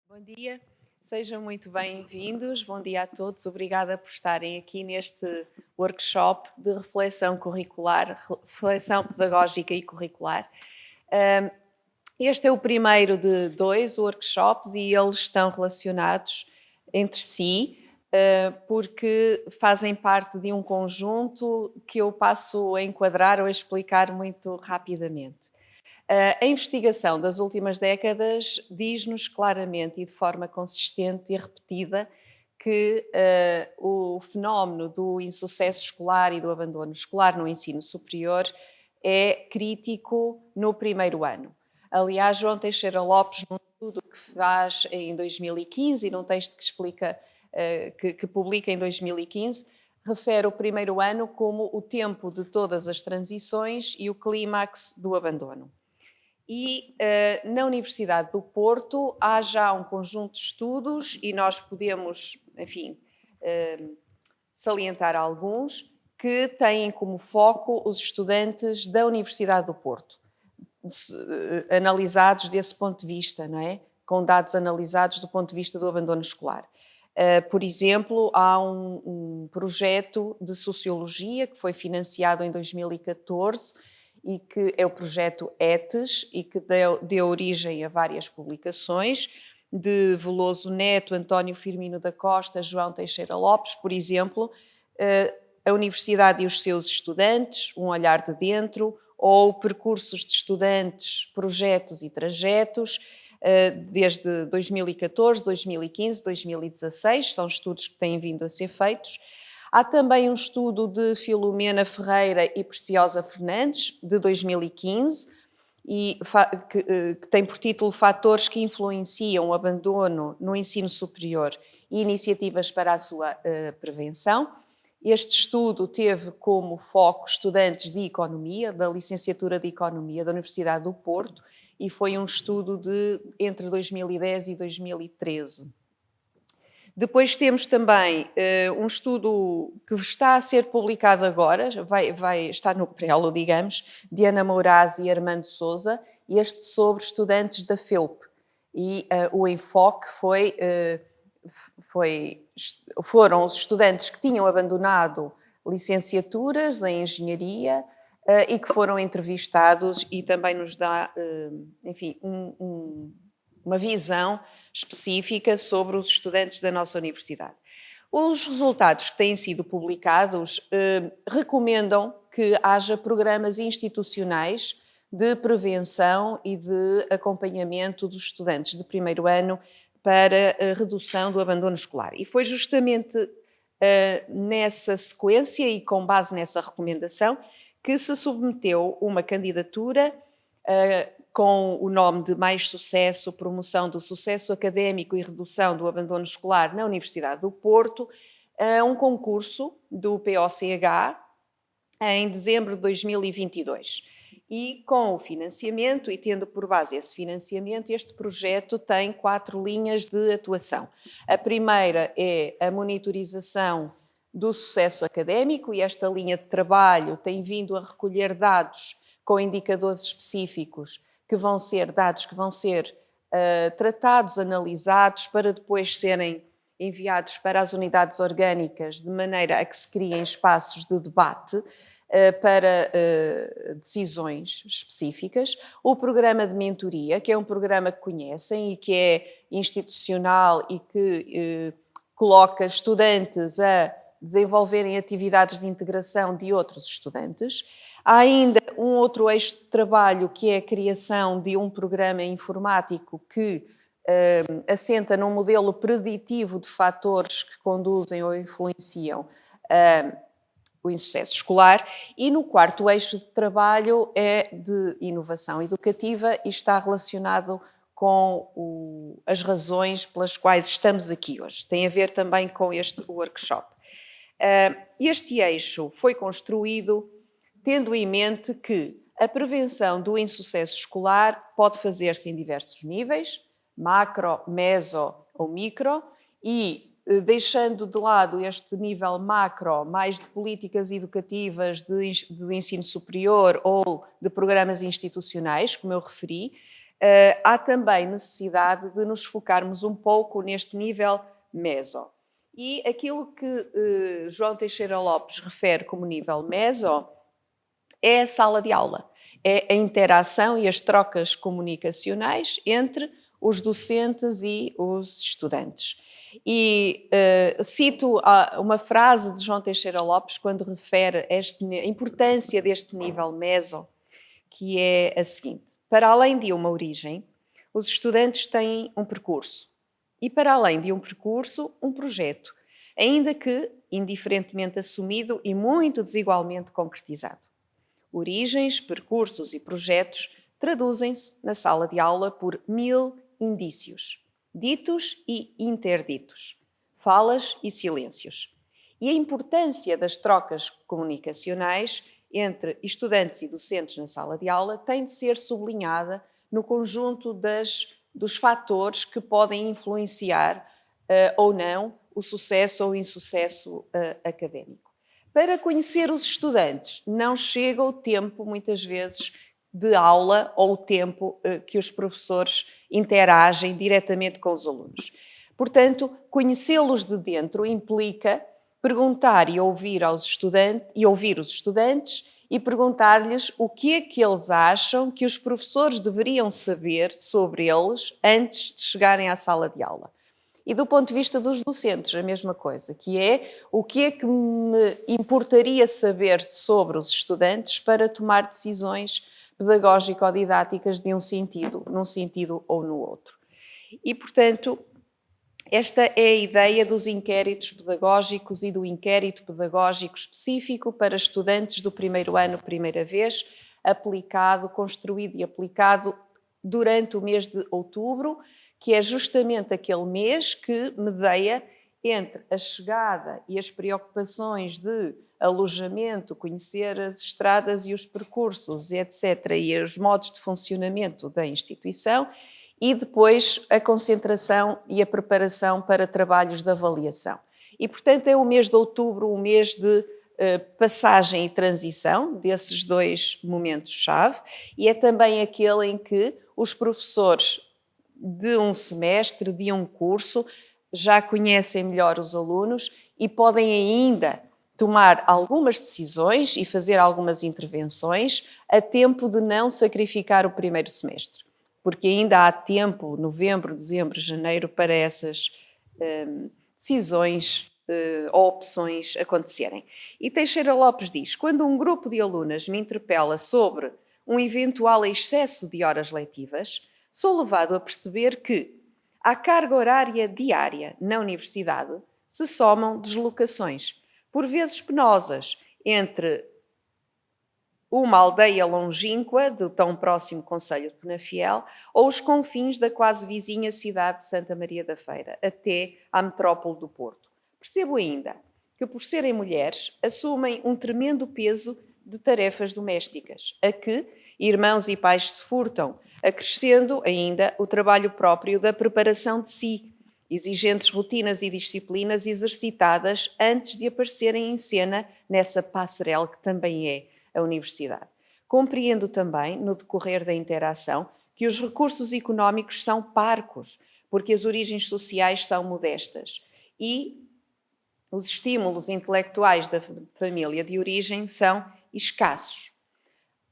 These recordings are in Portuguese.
Bom dia, sejam muito bem-vindos. Bom dia a todos. Obrigada por estarem aqui neste workshop de reflexão curricular, reflexão pedagógica e curricular. Este é o primeiro de 2 workshops e eles estão relacionados entre si porque fazem parte de um conjunto que eu passo a enquadrar ou a explicar muito rapidamente. A investigação das últimas décadas diz-nos claramente e de forma consistente e repetida que o fenómeno do insucesso escolar e do abandono escolar no ensino superior é crítico no primeiro ano. Aliás, João Teixeira Lopes, num estudo que faz em 2015 e num texto que explica, que publica em 2015, refere o primeiro ano como o tempo de todas as transições e o clímax do abandono. E na Universidade do Porto há já um conjunto de estudos e nós podemos, enfim, salientar alguns que têm como foco os estudantes da Universidade do Porto, analisados desse ponto de vista, não é? Com dados analisados do ponto de vista do abandono escolar. Por exemplo, há um projeto de sociologia que foi financiado em 2014 e que é o projeto ETES e que deu origem a várias publicações de Veloso Neto, António Firmino da Costa, João Teixeira Lopes, por exemplo, a Universidade e os seus estudantes, um olhar de dentro, ou percursos de estudantes, projetos e trajetos, desde 2014, 2015, 2016, são estudos que têm vindo a ser feitos. Há também um estudo de Filomena Ferreira e Preciosa Fernandes, de 2015, que tem por título Fatores que influenciam o abandono no ensino superior e iniciativas para a sua prevenção. Este estudo teve como foco estudantes de Economia, da Licenciatura de Economia da Universidade do Porto, e foi um estudo entre 2010 e 2013. Depois temos também um estudo que está a ser publicado agora, vai estar no prelo, digamos, de Ana Moraes e Armando Sousa, este sobre estudantes da FEUP. E o enfoque foram os estudantes que tinham abandonado licenciaturas em engenharia e que foram entrevistados e também nos dá, enfim, uma visão específica sobre os estudantes da nossa universidade. Os resultados que têm sido publicados recomendam que haja programas institucionais de prevenção e de acompanhamento dos estudantes de primeiro ano para a redução do abandono escolar. E foi justamente nessa sequência e com base nessa recomendação que se submeteu uma candidatura com o nome de Mais Sucesso, Promoção do Sucesso Académico e Redução do Abandono Escolar na Universidade do Porto, a um concurso do POCH em dezembro de 2022. E com o financiamento, e tendo por base esse financiamento, este projeto tem 4 linhas de atuação. A primeira é a monitorização do sucesso académico, e esta linha de trabalho tem vindo a recolher dados com indicadores específicos que vão ser tratados, analisados, para depois serem enviados para as unidades orgânicas, de maneira a que se criem espaços de debate para decisões específicas. O programa de mentoria, que é um programa que conhecem e que é institucional e que coloca estudantes a desenvolverem atividades de integração de outros estudantes. Há ainda um outro eixo de trabalho, que é a criação de um programa informático que assenta num modelo preditivo de fatores que conduzem ou influenciam o insucesso escolar. E no quarto eixo de trabalho é de inovação educativa e está relacionado com as razões pelas quais estamos aqui hoje. Tem a ver também com este workshop. Este eixo foi construído tendo em mente que a prevenção do insucesso escolar pode fazer-se em diversos níveis, macro, meso ou micro, e deixando de lado este nível macro, mais de políticas educativas de ensino superior ou de programas institucionais, como eu referi, Há também necessidade de nos focarmos um pouco neste nível meso. E aquilo que João Teixeira Lopes refere como nível meso é a sala de aula, é a interação e as trocas comunicacionais entre os docentes e os estudantes. E cito uma frase de João Teixeira Lopes quando refere a importância deste nível meso, que é a seguinte: para além de uma origem, os estudantes têm um percurso. E para além de um percurso, um projeto, ainda que indiferentemente assumido e muito desigualmente concretizado. Origens, percursos e projetos traduzem-se na sala de aula por 1000 indícios, ditos e interditos, falas e silêncios. E a importância das trocas comunicacionais entre estudantes e docentes na sala de aula tem de ser sublinhada no conjunto dos fatores que podem influenciar ou não o sucesso ou o insucesso académico. Para conhecer os estudantes, não chega o tempo, muitas vezes, de aula ou o tempo que os professores interagem diretamente com os alunos. Portanto, conhecê-los de dentro implica perguntar e ouvir os estudantes e perguntar-lhes o que é que eles acham que os professores deveriam saber sobre eles antes de chegarem à sala de aula. E do ponto de vista dos docentes, a mesma coisa, que é o que é que me importaria saber sobre os estudantes para tomar decisões pedagógico-didáticas num sentido ou no outro. E, portanto, esta é a ideia dos inquéritos pedagógicos e do inquérito pedagógico específico para estudantes do primeiro ano, primeira vez, construído e aplicado durante o mês de outubro, que é justamente aquele mês que medeia entre a chegada e as preocupações de alojamento, conhecer as estradas e os percursos, etc., e os modos de funcionamento da instituição, e depois a concentração e a preparação para trabalhos de avaliação. E, portanto, é o mês de outubro, um mês de passagem e transição desses dois momentos-chave, e é também aquele em que os professores de um semestre, de um curso, já conhecem melhor os alunos e podem ainda tomar algumas decisões e fazer algumas intervenções a tempo de não sacrificar o primeiro semestre. Porque ainda há tempo, novembro, dezembro, janeiro, para essas decisões ou opções acontecerem. E Teixeira Lopes diz: quando um grupo de alunas me interpela sobre um eventual excesso de horas letivas, sou levado a perceber que, à carga horária diária na universidade, se somam deslocações, por vezes penosas, entre uma aldeia longínqua do tão próximo concelho de Penafiel ou os confins da quase vizinha cidade de Santa Maria da Feira, até à metrópole do Porto. Percebo ainda que, por serem mulheres, assumem um tremendo peso de tarefas domésticas, a que irmãos e pais se furtam, acrescendo ainda o trabalho próprio da preparação de si, exigentes rotinas e disciplinas exercitadas antes de aparecerem em cena nessa passarela que também é a universidade. Compreendo também, no decorrer da interação, que os recursos económicos são parcos, porque as origens sociais são modestas e os estímulos intelectuais da família de origem são escassos.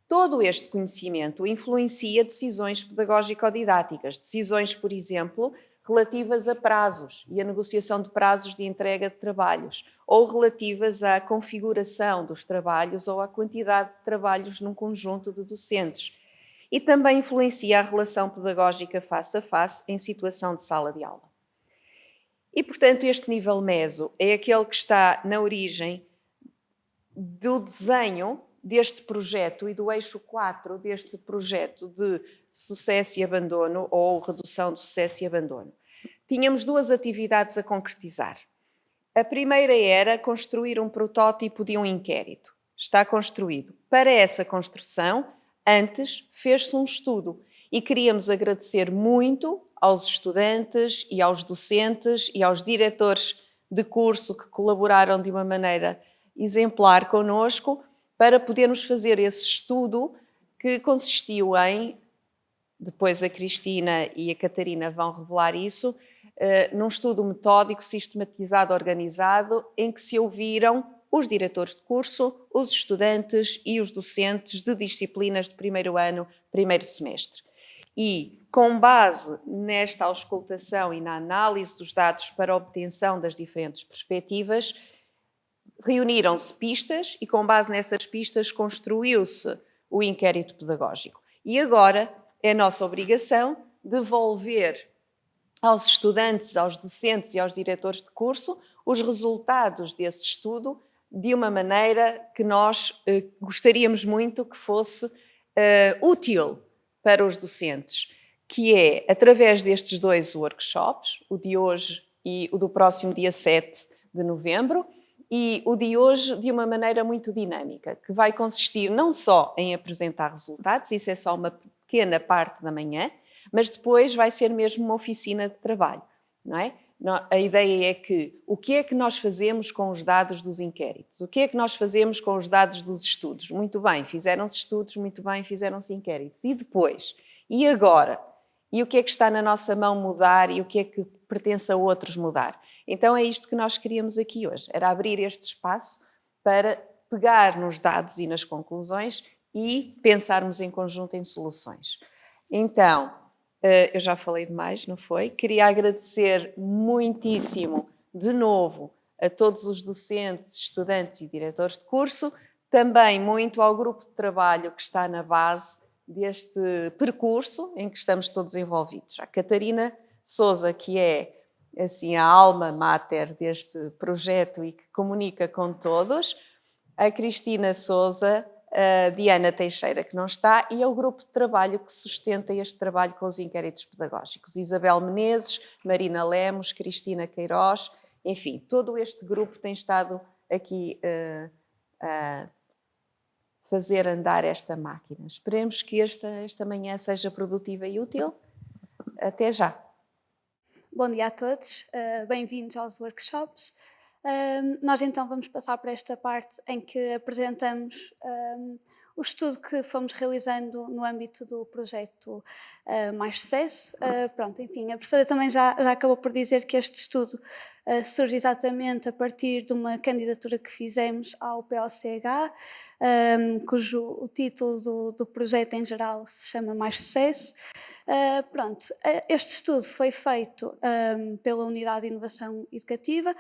Todo este conhecimento influencia decisões pedagógico-didáticas, decisões, por exemplo, relativas a prazos e a negociação de prazos de entrega de trabalhos, ou relativas à configuração dos trabalhos ou à quantidade de trabalhos num conjunto de docentes. E também influencia a relação pedagógica face a face em situação de sala de aula. E, portanto, este nível meso é aquele que está na origem do desenho deste projeto e do eixo 4 deste projeto de sucesso e abandono ou redução de sucesso e abandono. Tínhamos duas atividades a concretizar. A primeira era construir um protótipo de um inquérito. Está construído. Para essa construção, antes fez-se um estudo e queríamos agradecer muito aos estudantes e aos docentes e aos diretores de curso que colaboraram de uma maneira exemplar connosco para podermos fazer esse estudo que consistiu em depois a Cristina e a Catarina vão revelar isso, num estudo metódico, sistematizado, organizado, em que se ouviram os diretores de curso, os estudantes e os docentes de disciplinas de primeiro ano, primeiro semestre. E, com base nesta auscultação e na análise dos dados para a obtenção das diferentes perspectivas, reuniram-se pistas e, com base nessas pistas, construiu-se o inquérito pedagógico. E agora é nossa obrigação devolver aos estudantes, aos docentes e aos diretores de curso os resultados desse estudo de uma maneira que nós gostaríamos muito que fosse útil para os docentes, que é através destes 2 workshops, o de hoje e o do próximo dia 7 de novembro, e o de hoje de uma maneira muito dinâmica, que vai consistir não só em apresentar resultados, isso é só uma pequena parte da manhã, mas depois vai ser mesmo uma oficina de trabalho, não é? A ideia é que o que é que nós fazemos com os dados dos inquéritos? O que é que nós fazemos com os dados dos estudos? Muito bem, fizeram-se estudos, muito bem, fizeram-se inquéritos. E depois? E agora? E o que é que está na nossa mão mudar e o que é que pertence a outros mudar? Então é isto que nós queríamos aqui hoje, era abrir este espaço para pegar nos dados e nas conclusões e pensarmos em conjunto em soluções. Então, eu já falei demais, não foi? Queria agradecer muitíssimo, de novo, a todos os docentes, estudantes e diretores de curso, também muito ao grupo de trabalho que está na base deste percurso em que estamos todos envolvidos. A Catarina Sousa, que é assim, a alma mater deste projeto e que comunica com todos, a Cristina Sousa, a Diana Teixeira, que não está, e ao grupo de trabalho que sustenta este trabalho com os inquéritos pedagógicos. Isabel Menezes, Marina Lemos, Cristina Queiroz, enfim, todo este grupo tem estado aqui a fazer andar esta máquina. Esperemos que esta manhã seja produtiva e útil. Até já. Bom dia a todos, bem-vindos aos workshops. Nós então vamos passar para esta parte em que apresentamos o estudo que fomos realizando no âmbito do projeto Mais Sucesso. Pronto, enfim, a professora também já acabou por dizer que este estudo surge exatamente a partir de uma candidatura que fizemos ao POCH, cujo o título do projeto em geral se chama Mais Sucesso. Este estudo foi feito pela Unidade de Inovação Educativa,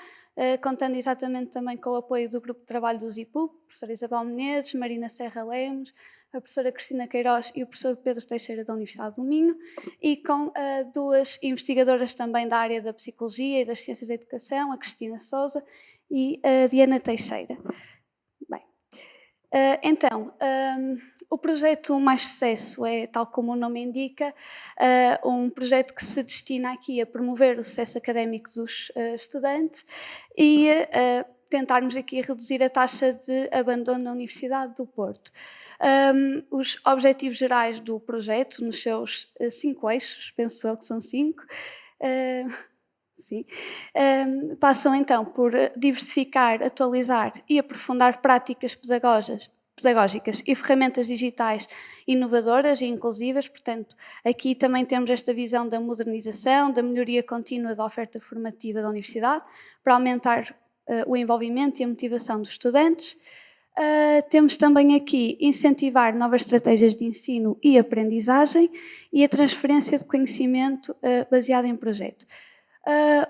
contando exatamente também com o apoio do grupo de trabalho do ZIPUP, a professora Isabel Menezes, Marina Serra Lemos, a professora Cristina Queiroz e o professor Pedro Teixeira da Universidade do Minho, e com 2 investigadoras também da área da Psicologia e das Ciências da Educação, a Cristina Sousa e a Diana Teixeira. Bem, o projeto Mais Sucesso é, tal como o nome indica, um projeto que se destina aqui a promover o sucesso académico dos estudantes e tentarmos aqui reduzir a taxa de abandono na Universidade do Porto. Os objetivos gerais do projeto, nos seus 5 eixos, penso eu que são 5, sim, passam então por diversificar, atualizar e aprofundar práticas pedagógicas e ferramentas digitais inovadoras e inclusivas. Portanto, aqui também temos esta visão da modernização, da melhoria contínua da oferta formativa da universidade, para aumentar o envolvimento e a motivação dos estudantes. Temos também aqui incentivar novas estratégias de ensino e aprendizagem e a transferência de conhecimento baseado em projeto.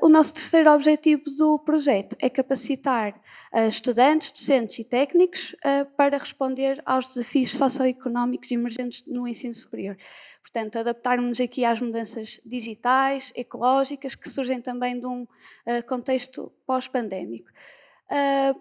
O nosso terceiro objetivo do projeto é capacitar estudantes, docentes e técnicos para responder aos desafios socioeconómicos emergentes no ensino superior. Portanto, adaptarmos-nos aqui às mudanças digitais, ecológicas, que surgem também de um contexto pós-pandémico. A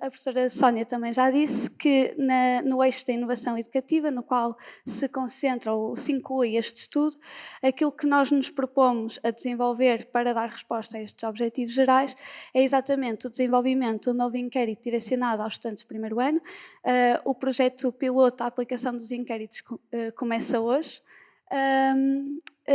professora Sónia também já disse que no eixo da inovação educativa, no qual se concentra ou se inclui este estudo, aquilo que nós nos propomos a desenvolver para dar resposta a estes objetivos gerais é exatamente o desenvolvimento de um novo inquérito direcionado aos estudantes do primeiro ano. O projeto piloto, a aplicação dos inquéritos, começa hoje.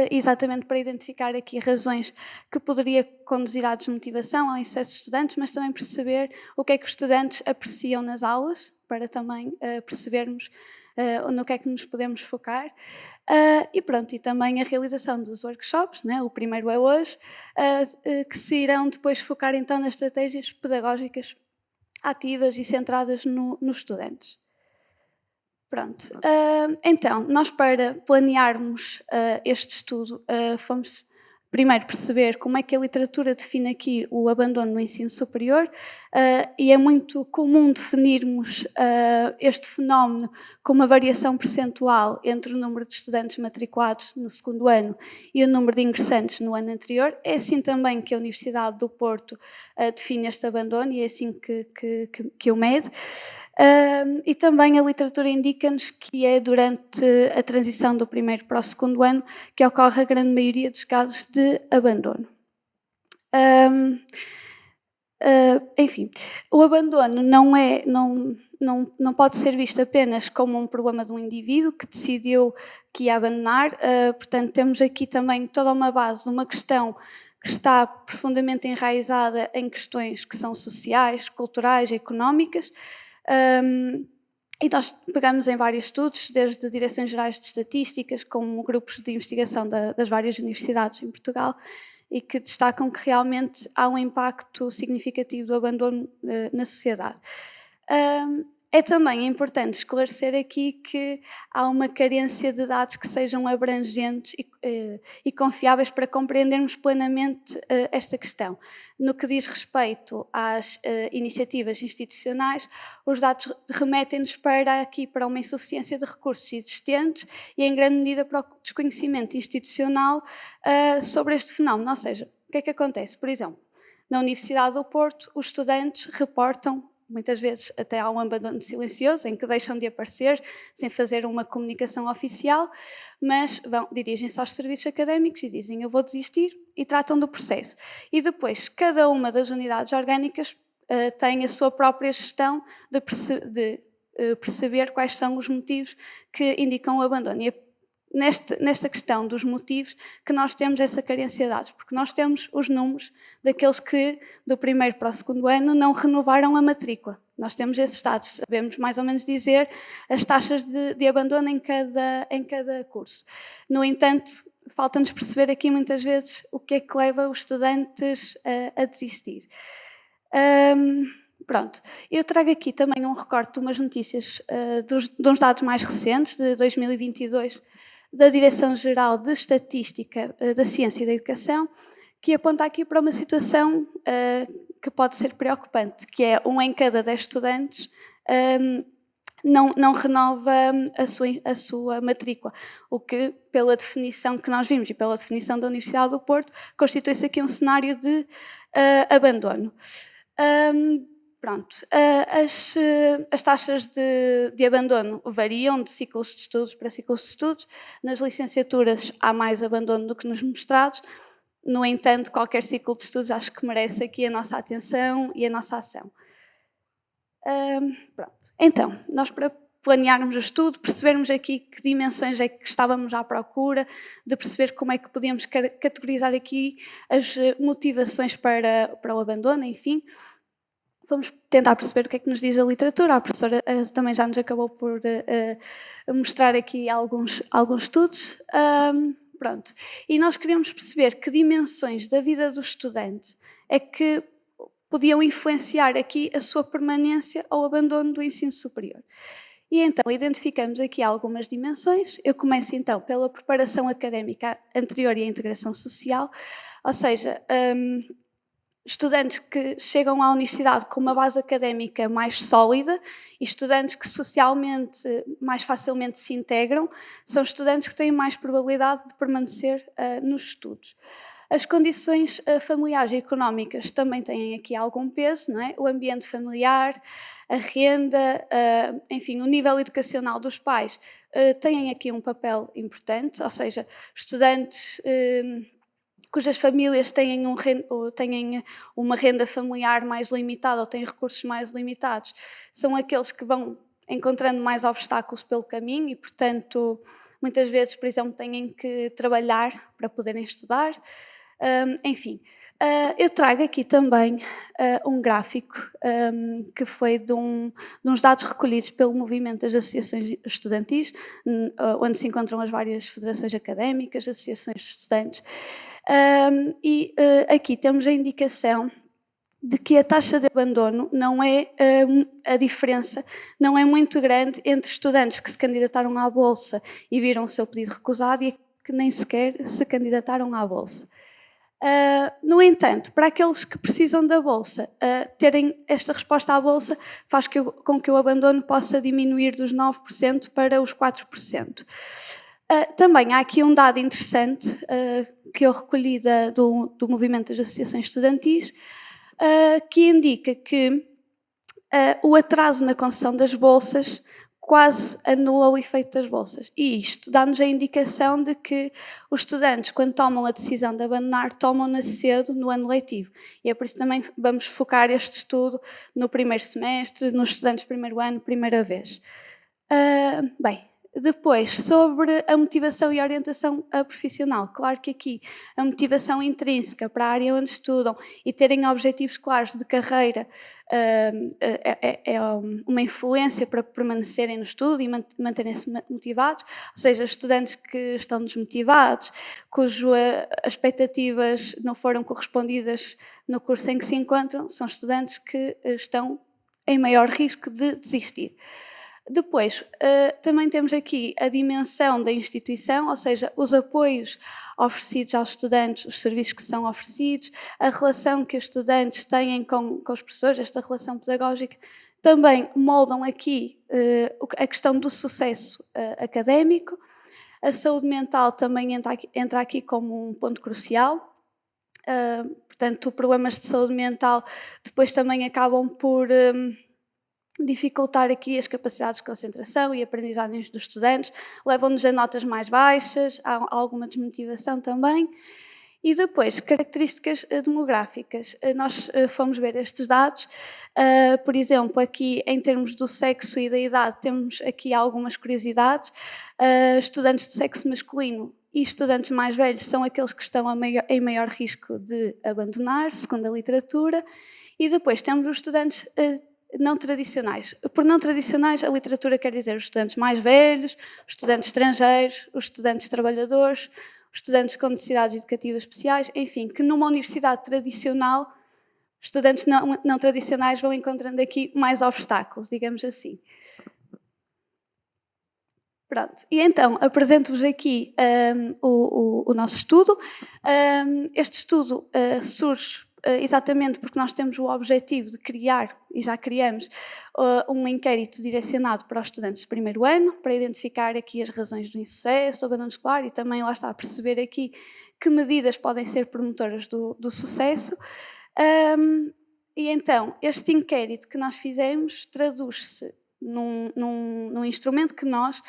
exatamente para identificar aqui razões que poderia conduzir à desmotivação, ao excesso de estudantes, mas também perceber o que é que os estudantes apreciam nas aulas, para também percebermos no que é que nos podemos focar. E pronto, e também a realização dos workshops, né? O primeiro é hoje, que se irão depois focar então nas estratégias pedagógicas ativas e centradas nos estudantes. Pronto, então, nós para planearmos este estudo fomos primeiro perceber como é que a literatura define aqui o abandono no ensino superior, e é muito comum definirmos este fenómeno com uma variação percentual entre o número de estudantes matriculados no segundo ano e o número de ingressantes no ano anterior. É assim também que a Universidade do Porto define este abandono e é assim que o mede. E também a literatura indica-nos que é durante a transição do primeiro para o segundo ano que ocorre a grande maioria dos casos de abandono. Enfim, o abandono não pode ser visto apenas como um problema de um indivíduo que decidiu que ia abandonar. Portanto, temos aqui também toda uma base de uma questão que está profundamente enraizada em questões que são sociais, culturais, económicas. E nós pegamos em vários estudos, desde direções gerais de estatísticas, como grupos de investigação das várias universidades em Portugal, e que destacam que realmente há um impacto significativo do abandono na sociedade. É também importante esclarecer aqui que há uma carência de dados que sejam abrangentes e confiáveis para compreendermos plenamente esta questão. No que diz respeito às iniciativas institucionais, os dados remetem-nos para uma insuficiência de recursos existentes e, em grande medida, para o desconhecimento institucional sobre este fenómeno. Ou seja, o que é que acontece? Por exemplo, na Universidade do Porto, os estudantes reportam, muitas vezes até há um abandono silencioso, em que deixam de aparecer sem fazer uma comunicação oficial, mas dirigem-se aos serviços académicos e dizem: eu vou desistir, e tratam do processo. E depois, cada uma das unidades orgânicas tem a sua própria gestão de perceber quais são os motivos que indicam o abandono. E nesta questão dos motivos que nós temos essa carência de dados, porque nós temos os números daqueles que do primeiro para o segundo ano não renovaram a matrícula. Nós temos esses dados, sabemos mais ou menos dizer as taxas de abandono em cada curso. No entanto, falta-nos perceber aqui muitas vezes o que é que leva os estudantes a desistir. Pronto, eu trago aqui também um recorte de umas notícias de uns dados mais recentes, de 2022, da Direção-Geral de Estatística da Ciência e da Educação, que aponta aqui para uma situação que pode ser preocupante, que é 1 em cada 10 estudantes não renova a sua matrícula, o que, pela definição que nós vimos e pela definição da Universidade do Porto, constitui-se aqui um cenário de abandono. Pronto, as taxas de abandono variam de ciclos de estudos para ciclos de estudos. Nas licenciaturas há mais abandono do que nos mestrados. No entanto, qualquer ciclo de estudos acho que merece aqui a nossa atenção e a nossa ação. Pronto. Então, nós para planearmos o estudo, percebermos aqui que dimensões é que estávamos à procura, de perceber como é que podíamos categorizar aqui as motivações para o abandono, enfim. Vamos tentar perceber o que é que nos diz a literatura. A professora também já nos acabou por mostrar aqui alguns estudos. Pronto. E nós queríamos perceber que dimensões da vida do estudante é que podiam influenciar aqui a sua permanência ou abandono do ensino superior. E então identificamos aqui algumas dimensões. Eu começo então pela preparação académica anterior e a integração social, ou seja, estudantes que chegam à universidade com uma base académica mais sólida e estudantes que socialmente mais facilmente se integram, são estudantes que têm mais probabilidade de permanecer nos estudos. As condições familiares e económicas também têm aqui algum peso, não é? O ambiente familiar, a renda, enfim, o nível educacional dos pais têm aqui um papel importante, ou seja, estudantes cujas famílias têm uma renda familiar mais limitada ou têm recursos mais limitados, são aqueles que vão encontrando mais obstáculos pelo caminho e, portanto, muitas vezes, por exemplo, têm que trabalhar para poderem estudar. Enfim, eu trago aqui também um gráfico que foi de uns dados recolhidos pelo movimento das associações estudantis, onde se encontram as várias federações académicas, associações de estudantes. Aqui temos a indicação de que a taxa de abandono não é, a diferença não é muito grande entre estudantes que se candidataram à Bolsa e viram o seu pedido recusado e que nem sequer se candidataram à Bolsa. No entanto, para aqueles que precisam da Bolsa, terem esta resposta à Bolsa faz com que o abandono possa diminuir dos 9% para os 4%. Também há aqui um dado interessante que eu recolhi do movimento das associações estudantis, que indica que o atraso na concessão das bolsas quase anula o efeito das bolsas. E isto dá-nos a indicação de que os estudantes, quando tomam a decisão de abandonar, tomam-na cedo no ano letivo. E é por isso que também vamos focar este estudo no primeiro semestre, nos estudantes de primeiro ano, primeira vez. Depois, sobre a motivação e a orientação profissional. Claro que aqui a motivação intrínseca para a área onde estudam e terem objetivos claros de carreira é uma influência para permanecerem no estudo e manterem-se motivados. Ou seja, estudantes que estão desmotivados, cujas expectativas não foram correspondidas no curso em que se encontram, são estudantes que estão em maior risco de desistir. Depois, também temos aqui a dimensão da instituição, ou seja, os apoios oferecidos aos estudantes, os serviços que são oferecidos, a relação que os estudantes têm com os professores, esta relação pedagógica, também moldam aqui a questão do sucesso académico. A saúde mental também entra aqui como um ponto crucial. Portanto, problemas de saúde mental depois também acabam por dificultar aqui as capacidades de concentração e aprendizagens dos estudantes, levam-nos a notas mais baixas, há alguma desmotivação também. E depois, características demográficas. Nós fomos ver estes dados, por exemplo, aqui em termos do sexo e da idade, temos aqui algumas curiosidades. Estudantes de sexo masculino e estudantes mais velhos são aqueles que estão em maior risco de abandonar, segundo a literatura. E depois temos os estudantes não tradicionais. Por não tradicionais, a literatura quer dizer os estudantes mais velhos, os estudantes estrangeiros, os estudantes trabalhadores, os estudantes com necessidades educativas especiais, enfim, que numa universidade tradicional, estudantes não tradicionais vão encontrando aqui mais obstáculos, digamos assim. Pronto, e então apresento-vos aqui o nosso estudo. Este estudo surge exatamente porque nós temos o objetivo de criar, e já criamos, um inquérito direcionado para os estudantes de primeiro ano, para identificar aqui as razões do insucesso, do abandono escolar e também, lá está, perceber aqui que medidas podem ser promotoras do sucesso. E então, este inquérito que nós fizemos traduz-se num instrumento que nós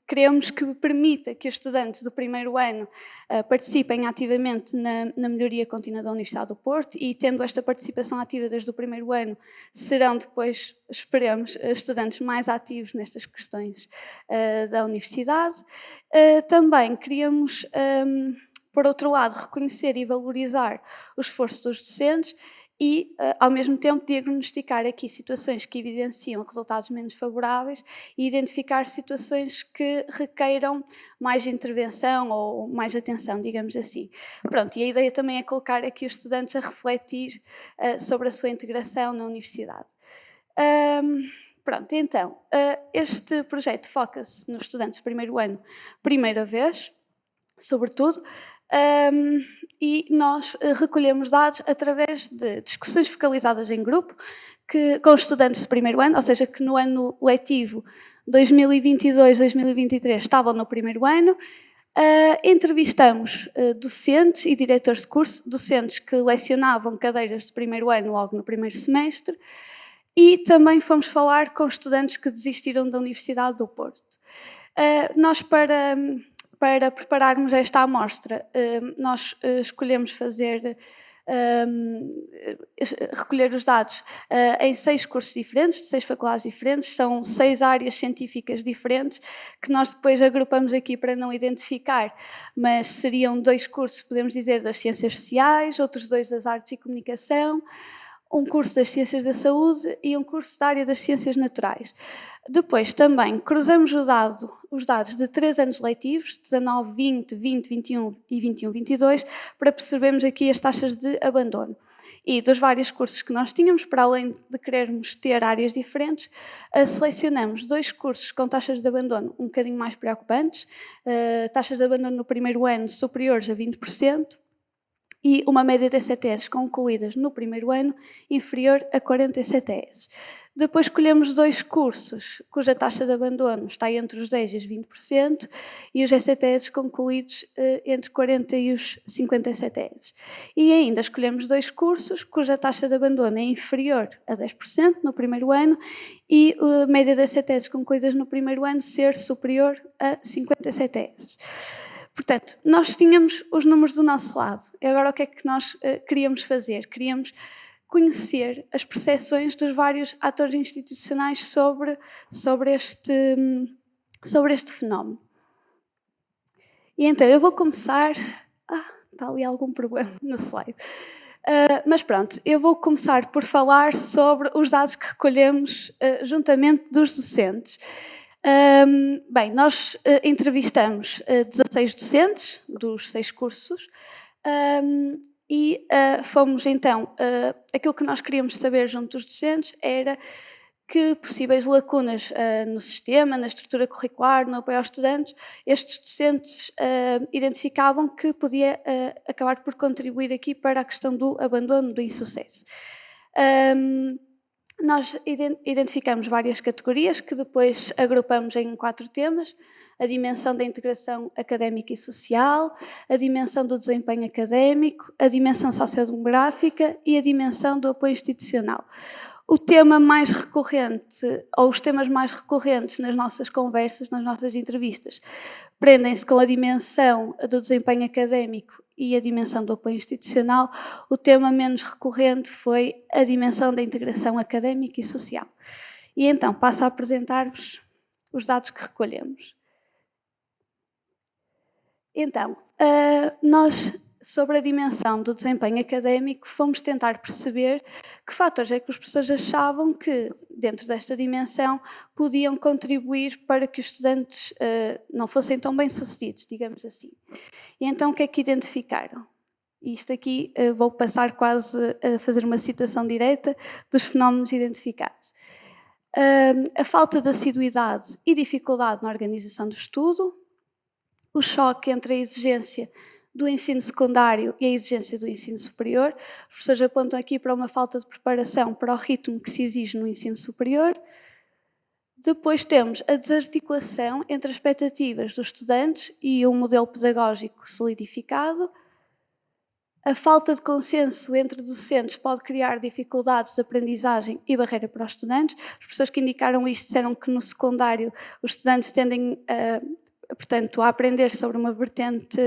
queremos que permita que os estudantes do primeiro ano participem ativamente na melhoria contínua da Universidade do Porto e, tendo esta participação ativa desde o primeiro ano, serão depois, esperemos, estudantes mais ativos nestas questões da Universidade. Também queríamos, por outro lado, reconhecer e valorizar o esforço dos docentes e, ao mesmo tempo, diagnosticar aqui situações que evidenciam resultados menos favoráveis e identificar situações que requeiram mais intervenção ou mais atenção, digamos assim. Pronto, e a ideia também é colocar aqui os estudantes a refletir sobre a sua integração na universidade. Pronto, então, este projeto foca-se nos estudantes de primeiro ano, primeira vez, sobretudo, e nós recolhemos dados através de discussões focalizadas em grupo com os estudantes de primeiro ano, ou seja, que no ano letivo 2022-2023 estavam no primeiro ano. Entrevistamos docentes e diretores de curso, docentes que lecionavam cadeiras de primeiro ano logo no primeiro semestre, e também fomos falar com estudantes que desistiram da Universidade do Porto. Nós, para prepararmos esta amostra, nós escolhemos fazer recolher os dados em 6 cursos diferentes, de 6 faculdades diferentes, são 6 áreas científicas diferentes, que nós depois agrupamos aqui para não identificar, mas seriam 2 cursos, podemos dizer, das ciências sociais, outros 2 das artes e comunicação, um curso das ciências da saúde e um curso da área das ciências naturais. Depois também cruzamos os dados de 3 anos letivos, 19, 20, 20, 21 e 21, 22, para percebermos aqui as taxas de abandono. E dos vários cursos que nós tínhamos, para além de querermos ter áreas diferentes, selecionamos 2 cursos com taxas de abandono um bocadinho mais preocupantes, taxas de abandono no primeiro ano superiores a 20%, e uma média de ECTS concluídas no primeiro ano inferior a 40 ECTS. Depois escolhemos 2 cursos cuja taxa de abandono está entre os 10% e os 20% e os ECTS concluídos entre 40 e os 50 ECTS. E ainda escolhemos 2 cursos cuja taxa de abandono é inferior a 10% no primeiro ano e a média de ECTS concluídas no primeiro ano ser superior a 50 ECTS. Portanto, nós tínhamos os números do nosso lado. E agora o que é que nós queríamos fazer? Queríamos conhecer as percepções dos vários atores institucionais sobre este fenómeno. E então eu vou começar... está ali algum problema no slide. Mas pronto, eu vou começar por falar sobre os dados que recolhemos juntamente dos docentes. Bem, nós entrevistamos 16 docentes dos 6 cursos e fomos então, aquilo que nós queríamos saber junto dos docentes era que possíveis lacunas no sistema, na estrutura curricular, no apoio aos estudantes, estes docentes identificavam que podia acabar por contribuir aqui para a questão do abandono, do insucesso. Nós identificamos várias categorias que depois agrupamos em 4 temas: a dimensão da integração académica e social, a dimensão do desempenho académico, a dimensão sociodemográfica e a dimensão do apoio institucional. O tema mais recorrente, ou os temas mais recorrentes nas nossas conversas, nas nossas entrevistas, prendem-se com a dimensão do desempenho académico e a dimensão do apoio institucional. O tema menos recorrente foi a dimensão da integração académica e social. E então passo a apresentar-vos os dados que recolhemos. Então, nós, sobre a dimensão do desempenho académico, fomos tentar perceber que fatores é que os professores achavam que, dentro desta dimensão, podiam contribuir para que os estudantes não fossem tão bem-sucedidos, digamos assim. E então, o que é que identificaram? Isto aqui vou passar quase a fazer uma citação direta dos fenómenos identificados. A falta de assiduidade e dificuldade na organização do estudo, o choque entre a exigência do ensino secundário e a exigência do ensino superior. Os professores apontam aqui para uma falta de preparação para o ritmo que se exige no ensino superior. Depois temos a desarticulação entre as expectativas dos estudantes e um modelo pedagógico solidificado. A falta de consenso entre docentes pode criar dificuldades de aprendizagem e barreira para os estudantes. As pessoas que indicaram isto disseram que no secundário os estudantes tendem a aprender sobre uma vertente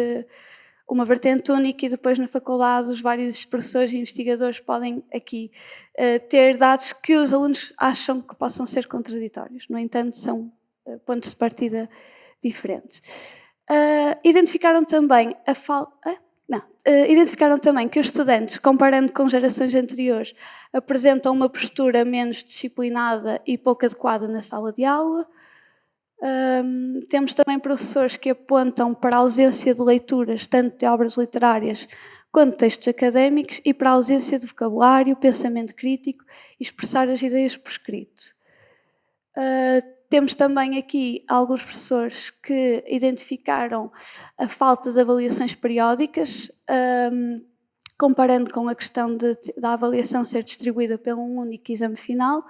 única, e depois na faculdade os vários professores e investigadores podem aqui ter dados que os alunos acham que possam ser contraditórios. No entanto, são pontos de partida diferentes. Identificaram também que os estudantes, comparando com gerações anteriores, apresentam uma postura menos disciplinada e pouco adequada na sala de aula. Temos também professores que apontam para a ausência de leituras, tanto de obras literárias quanto de textos académicos, e para a ausência de vocabulário, pensamento crítico e expressar as ideias por escrito. Temos também aqui alguns professores que identificaram a falta de avaliações periódicas, comparando com a questão da avaliação ser distribuída pelo único exame final,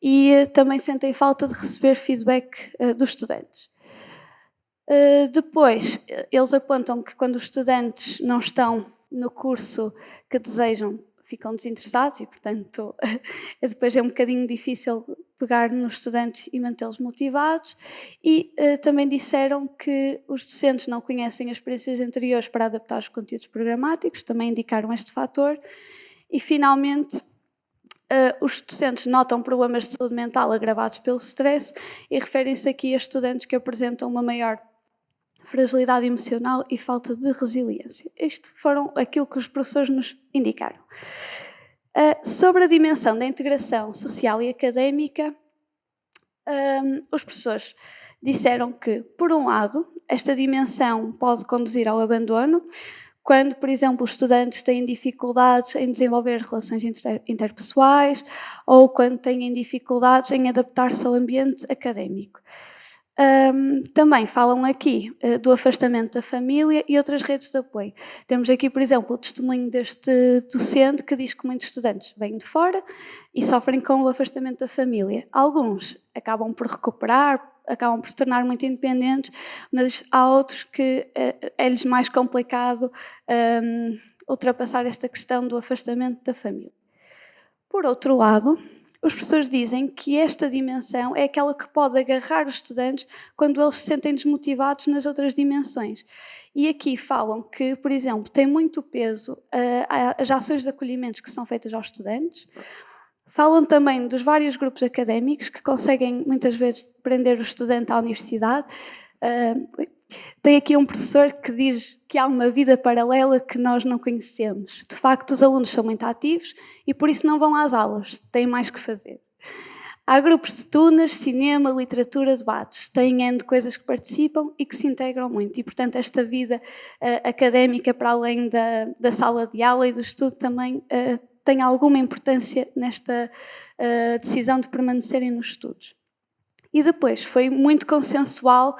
e também sentem falta de receber feedback dos estudantes. Depois, eles apontam que quando os estudantes não estão no curso que desejam ficam desinteressados e, portanto, depois é um bocadinho difícil pegar nos estudantes e mantê-los motivados. E também disseram que os docentes não conhecem as experiências anteriores para adaptar os conteúdos programáticos, também indicaram este fator. E, finalmente, os docentes notam problemas de saúde mental agravados pelo stress e referem-se aqui a estudantes que apresentam uma maior fragilidade emocional e falta de resiliência. Isto foram aquilo que os professores nos indicaram. Sobre a dimensão da integração social e académica, os professores disseram que, por um lado, esta dimensão pode conduzir ao abandono, quando, por exemplo, os estudantes têm dificuldades em desenvolver relações interpessoais ou quando têm dificuldades em adaptar-se ao ambiente académico. Também falam aqui do afastamento da família e outras redes de apoio. Temos aqui, por exemplo, o testemunho deste docente que diz que muitos estudantes vêm de fora e sofrem com o afastamento da família. Alguns acabam por recuperar, acabam por se tornar muito independentes, mas há outros que é-lhes mais complicado ultrapassar esta questão do afastamento da família. Por outro lado, os professores dizem que esta dimensão é aquela que pode agarrar os estudantes quando eles se sentem desmotivados nas outras dimensões. E aqui falam que, por exemplo, tem muito peso as ações de acolhimento que são feitas aos estudantes. Falam também dos vários grupos académicos que conseguem muitas vezes prender o estudante à universidade. Tem aqui um professor que diz que há uma vida paralela que nós não conhecemos. De facto, os alunos são muito ativos e por isso não vão às aulas, têm mais que fazer. Há grupos de tunas, cinema, literatura, debates. Têm N de coisas que participam e que se integram muito. E, portanto, esta vida académica, para além da sala de aula e do estudo, também tem alguma importância nesta decisão de permanecerem nos estudos. E depois foi muito consensual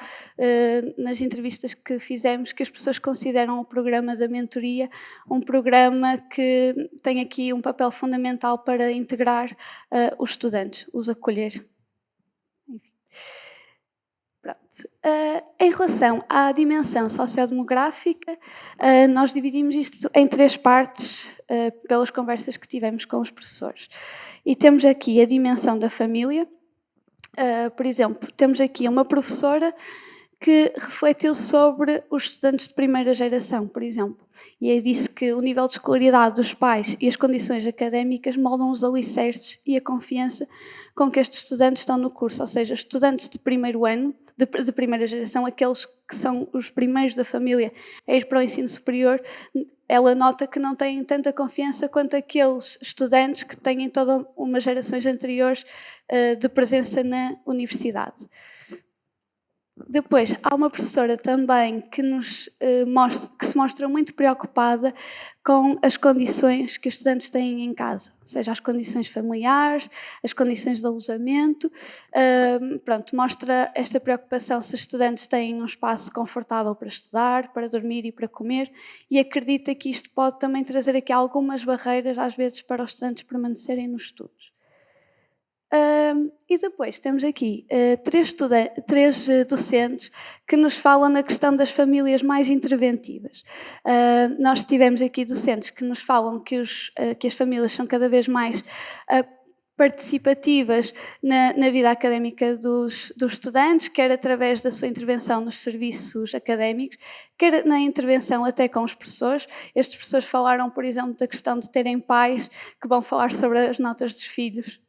nas entrevistas que fizemos que as pessoas consideram o programa da mentoria um programa que tem aqui um papel fundamental para integrar os estudantes, os acolher. Enfim. Em relação à dimensão sociodemográfica, nós dividimos isto em 3 partes pelas conversas que tivemos com os professores. E temos aqui a dimensão da família. Por exemplo, temos aqui uma professora que refletiu sobre os estudantes de primeira geração, por exemplo, e aí disse que o nível de escolaridade dos pais e as condições académicas moldam os alicerces e a confiança com que estes estudantes estão no curso, ou seja, estudantes de primeiro ano, de primeira geração, aqueles que são os primeiros da família a ir para o ensino superior, ela nota que não têm tanta confiança quanto aqueles estudantes que têm todas umas gerações anteriores de presença na universidade. Depois, há uma professora também que se mostra muito preocupada com as condições que os estudantes têm em casa, seja as condições familiares, as condições de alojamento. Mostra esta preocupação se os estudantes têm um espaço confortável para estudar, para dormir e para comer, e acredita que isto pode também trazer aqui algumas barreiras, às vezes, para os estudantes permanecerem nos estudos. E depois temos aqui 3 docentes que nos falam na questão das famílias mais interventivas. Nós tivemos aqui docentes que nos falam que as famílias são cada vez mais participativas na vida académica dos estudantes, quer através da sua intervenção nos serviços académicos, quer na intervenção até com os professores. Estes professores falaram, por exemplo, da questão de terem pais que vão falar sobre as notas dos filhos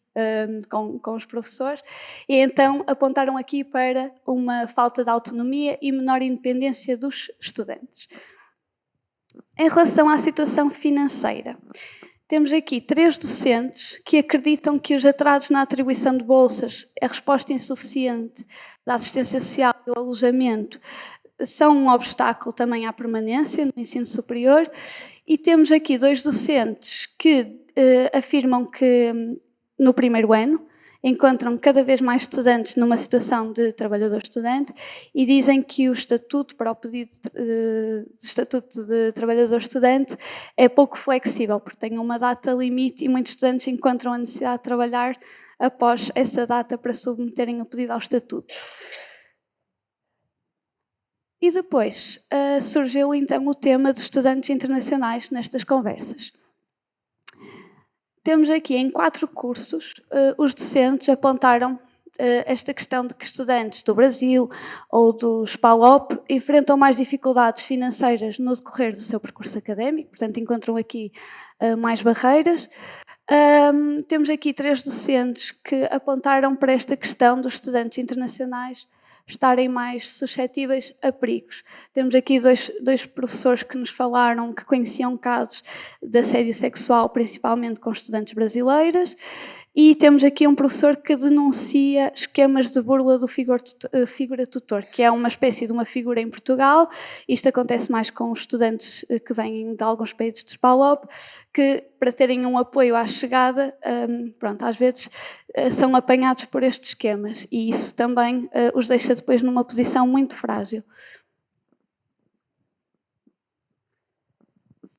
com os professores, e então apontaram aqui para uma falta de autonomia e menor independência dos estudantes. Em relação à situação financeira, temos aqui 3 docentes que acreditam que os atrasos na atribuição de bolsas, a resposta insuficiente da assistência social e do alojamento são um obstáculo também à permanência no ensino superior, e temos aqui 2 docentes que afirmam que no primeiro ano encontram cada vez mais estudantes numa situação de trabalhador-estudante e dizem que o estatuto para o pedido de estatuto de trabalhador-estudante é pouco flexível, porque tem uma data limite e muitos estudantes encontram a necessidade de trabalhar após essa data para submeterem o pedido ao estatuto. E depois surgiu então o tema dos estudantes internacionais nestas conversas. Temos aqui em 4 cursos, os docentes apontaram esta questão de que estudantes do Brasil ou dos PALOP enfrentam mais dificuldades financeiras no decorrer do seu percurso académico, portanto encontram aqui mais barreiras. Temos aqui 3 docentes que apontaram para esta questão dos estudantes internacionais estarem mais suscetíveis a perigos. Temos aqui dois professores que nos falaram que conheciam casos de assédio sexual, principalmente com estudantes brasileiras, e temos aqui um professor que denuncia esquemas de burla do figura tutor, que é uma espécie de uma figura em Portugal. Isto acontece mais com os estudantes que vêm de alguns países dos PALOP, que para terem um apoio à chegada, às vezes são apanhados por estes esquemas, e isso também os deixa depois numa posição muito frágil.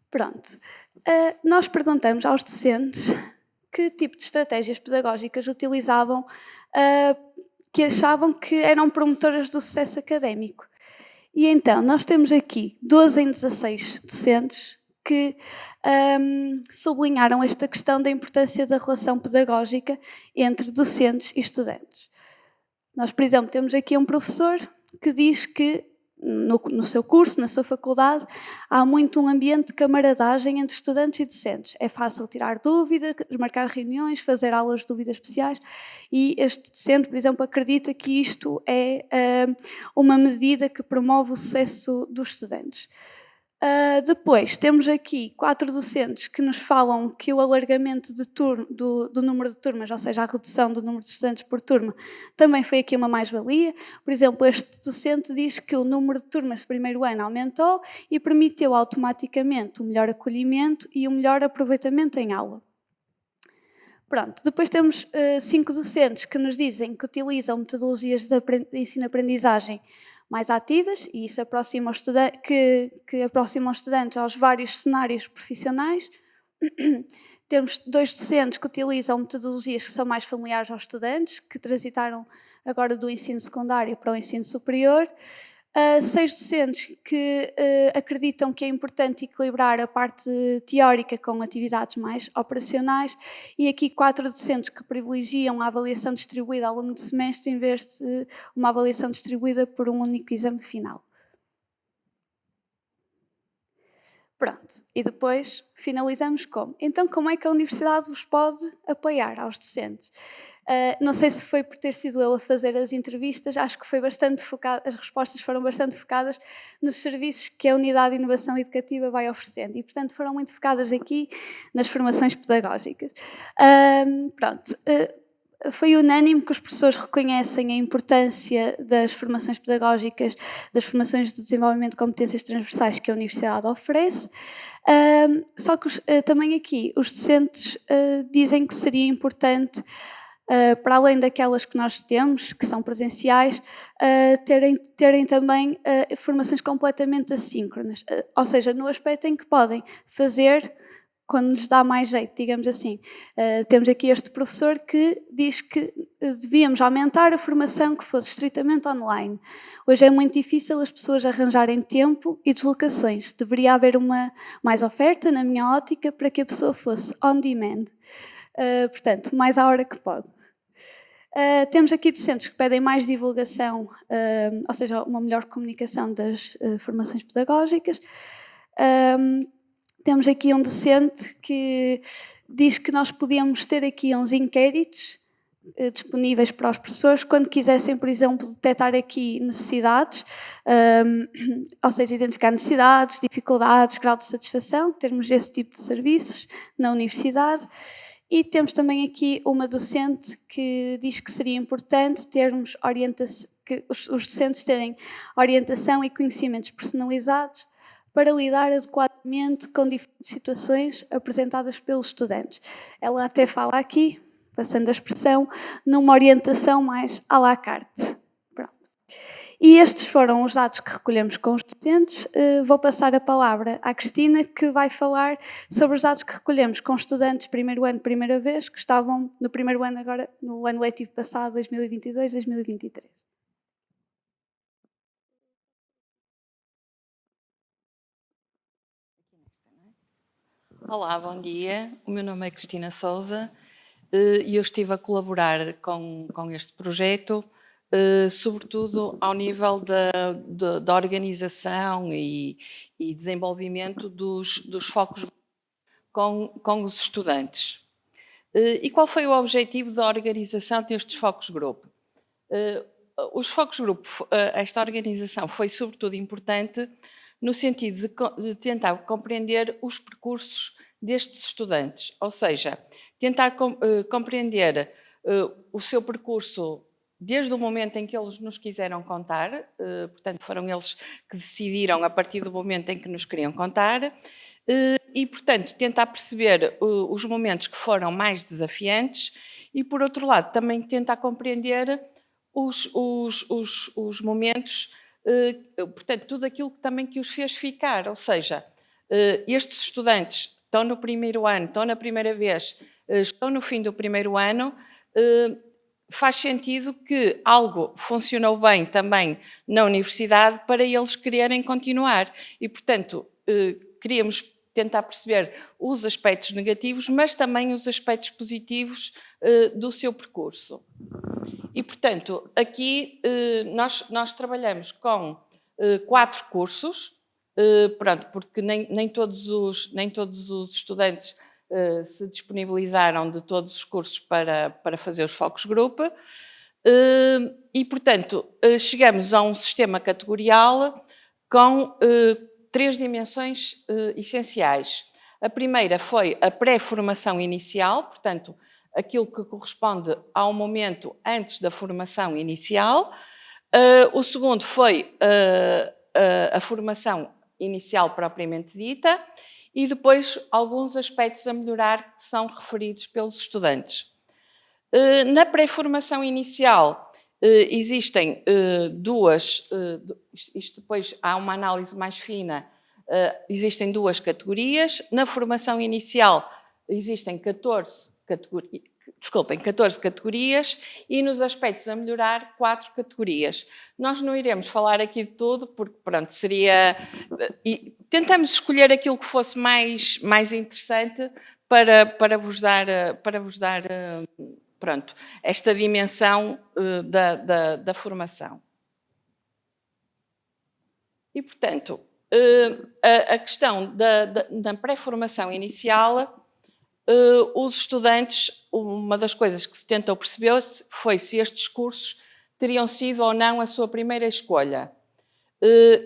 Pronto. Nós perguntamos aos docentes que tipo de estratégias pedagógicas utilizavam que achavam que eram promotoras do sucesso académico. E então, nós temos aqui 12 em 16 docentes que sublinharam esta questão da importância da relação pedagógica entre docentes e estudantes. Nós, por exemplo, temos aqui um professor que diz que no seu curso, na sua faculdade, há muito um ambiente de camaradagem entre estudantes e docentes. É fácil tirar dúvidas, marcar reuniões, fazer aulas de dúvidas especiais, e este docente, por exemplo, acredita que isto é uma medida que promove o sucesso dos estudantes. Depois, temos aqui 4 docentes que nos falam que o alargamento do número de turmas, ou seja, a redução do número de estudantes por turma, também foi aqui uma mais-valia. Por exemplo, este docente diz que o número de turmas de primeiro ano aumentou e permitiu automaticamente um melhor acolhimento e um melhor aproveitamento em aula. Pronto, depois temos 5 docentes que nos dizem que utilizam metodologias de ensino-aprendizagem mais ativas, e isso aproxima que aproximam os estudantes aos vários cenários profissionais. Temos 2 docentes que utilizam metodologias que são mais familiares aos estudantes, que transitaram agora do ensino secundário para o ensino superior. 6 docentes que acreditam que é importante equilibrar a parte teórica com atividades mais operacionais, e aqui 4 docentes que privilegiam a avaliação distribuída ao longo do semestre em vez de uma avaliação distribuída por um único exame final. Pronto, e depois finalizamos como? Então, como é que a Universidade vos pode apoiar aos docentes? Não sei se foi por ter sido eu a fazer as entrevistas, acho que foi bastante focado, as respostas foram bastante focadas nos serviços que a Unidade de Inovação Educativa vai oferecendo, e, portanto, foram muito focadas aqui nas formações pedagógicas. Foi unânime que os professores reconhecem a importância das formações pedagógicas, das formações de desenvolvimento de competências transversais que a Universidade oferece, só que também aqui os docentes dizem que seria importante, para além daquelas que nós temos, que são presenciais, terem também formações completamente assíncronas, ou seja, no aspecto em que podem fazer quando nos dá mais jeito, digamos assim. Temos aqui este professor que diz que devíamos aumentar a formação que fosse estritamente online. Hoje é muito difícil as pessoas arranjarem tempo e deslocações. Deveria haver mais oferta, na minha ótica, para que a pessoa fosse on demand. Portanto, mais à hora que pode. Temos aqui docentes que pedem mais divulgação, ou seja, uma melhor comunicação das formações pedagógicas. Temos aqui um docente que diz que nós podíamos ter aqui uns inquéritos disponíveis para os professores quando quisessem, por exemplo, detectar aqui necessidades, ou seja, identificar necessidades, dificuldades, grau de satisfação, termos esse tipo de serviços na universidade. E temos também aqui uma docente que diz que seria importante termos que os docentes terem orientação e conhecimentos personalizados para lidar adequadamente com diferentes situações apresentadas pelos estudantes. Ela até fala aqui, passando a expressão, numa orientação mais à la carte. Pronto. E estes foram os dados que recolhemos com os docentes. Vou passar a palavra à Cristina, que vai falar sobre os dados que recolhemos com estudantes primeiro ano, primeira vez, que estavam no primeiro ano agora, no ano letivo passado, 2022-2023. Olá, bom dia. O meu nome é Cristina Sousa e eu estive a colaborar com este projeto, sobretudo ao nível da organização e desenvolvimento dos focos com os estudantes. E qual foi o objetivo da organização destes focos grupo? Os focos grupo, esta organização foi sobretudo importante no sentido de tentar compreender os percursos destes estudantes, ou seja, tentar compreender o seu percurso desde o momento em que eles nos quiseram contar, portanto foram eles que decidiram a partir do momento em que nos queriam contar, e portanto tentar perceber os momentos que foram mais desafiantes e por outro lado também tentar compreender os momentos, portanto, tudo aquilo também que os fez ficar, ou seja, estes estudantes estão no primeiro ano, estão na primeira vez, estão no fim do primeiro ano, faz sentido que algo funcionou bem também na universidade para eles quererem continuar e, portanto, queríamos tentar perceber os aspectos negativos, mas também os aspectos positivos do seu percurso. E, portanto, aqui nós trabalhamos com 4 cursos, pronto, porque nem todos os estudantes se disponibilizaram de todos os cursos para fazer os focus group. E, portanto, chegamos a um sistema categorial com 3 dimensões essenciais. A primeira foi a pré-formação inicial, portanto, aquilo que corresponde ao momento antes da formação inicial. O segundo foi a formação inicial propriamente dita e depois alguns aspectos a melhorar que são referidos pelos estudantes. Na pré-formação inicial existem isto depois há uma análise mais fina, existem 2 categorias. Na formação inicial existem 14 categorias e nos aspectos a melhorar 4 categorias. Nós não iremos falar aqui de tudo porque, pronto, seria... Tentamos escolher aquilo que fosse mais interessante para vos dar pronto, esta dimensão da formação. E, portanto, a questão da pré-formação inicial, os estudantes, uma das coisas que se tentou perceber foi se estes cursos teriam sido ou não a sua primeira escolha.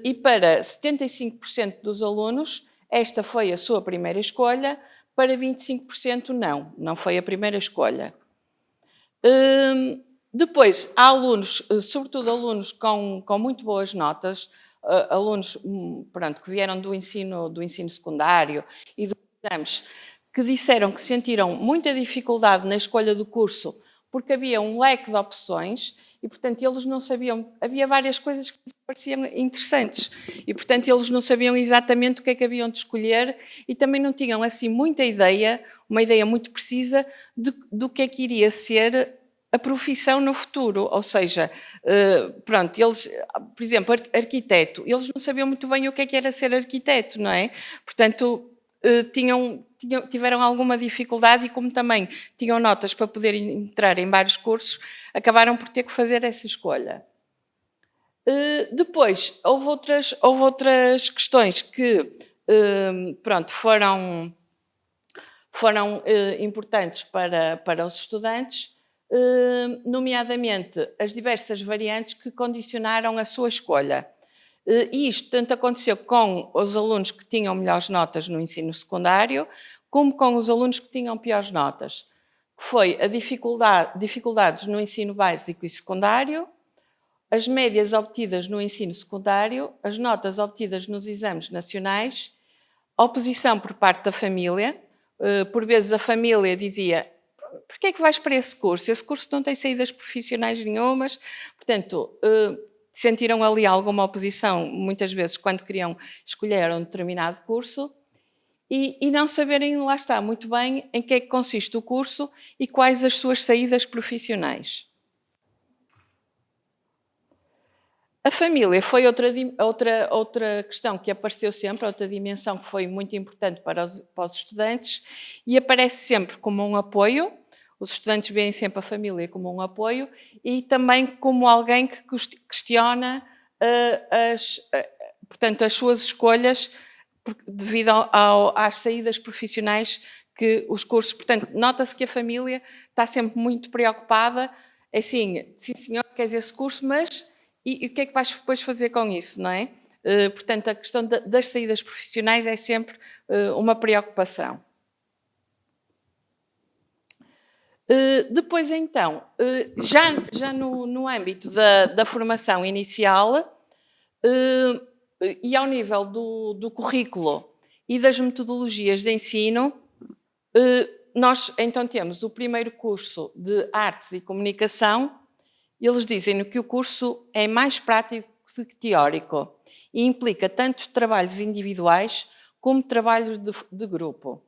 E para 75% dos alunos, esta foi a sua primeira escolha, para 25% não foi a primeira escolha. Depois, há alunos, sobretudo alunos com muito boas notas, alunos pronto, que vieram do ensino secundário e dos exames, que disseram que sentiram muita dificuldade na escolha do curso porque havia um leque de opções e, portanto, eles não sabiam, havia várias coisas que pareciam interessantes e, portanto, eles não sabiam exatamente o que é que haviam de escolher e também não tinham, assim, muita ideia, uma ideia muito precisa do que é que iria ser a profissão no futuro, ou seja, pronto, eles, por exemplo, arquiteto, eles não sabiam muito bem o que era ser arquiteto, não é? Portanto, tiveram alguma dificuldade e como também tinham notas para poder entrar em vários cursos, acabaram por ter que fazer essa escolha. Depois, houve outras questões que, pronto, foram importantes para os estudantes, nomeadamente as diversas variantes que condicionaram a sua escolha. E isto tanto aconteceu com os alunos que tinham melhores notas no ensino secundário, como com os alunos que tinham piores notas. Foi a dificuldades no ensino básico e secundário, as médias obtidas no ensino secundário, as notas obtidas nos exames nacionais, a oposição por parte da família. Por vezes a família dizia: porquê é que vais para esse curso? Esse curso não tem saídas profissionais nenhumas. Portanto, sentiram ali alguma oposição, muitas vezes, quando queriam escolher um determinado curso e não saberem, lá está, muito bem em que é que consiste o curso e quais as suas saídas profissionais. A família foi outra questão que apareceu sempre, outra dimensão que foi muito importante para os estudantes e aparece sempre como um apoio. Os estudantes veem sempre a família como um apoio e também como alguém que questiona portanto, as suas escolhas devido às saídas profissionais que os cursos... Portanto, nota-se que a família está sempre muito preocupada. É assim, sim senhor, queres esse curso, mas e o que é que vais depois fazer com isso, não é? Portanto, a questão das saídas profissionais é sempre uma preocupação. Depois, então, já no âmbito da formação inicial e ao nível do currículo e das metodologias de ensino, nós então temos o primeiro curso de Artes e Comunicação. Eles dizem que o curso é mais prático do que teórico e implica tanto trabalhos individuais como trabalhos de grupo.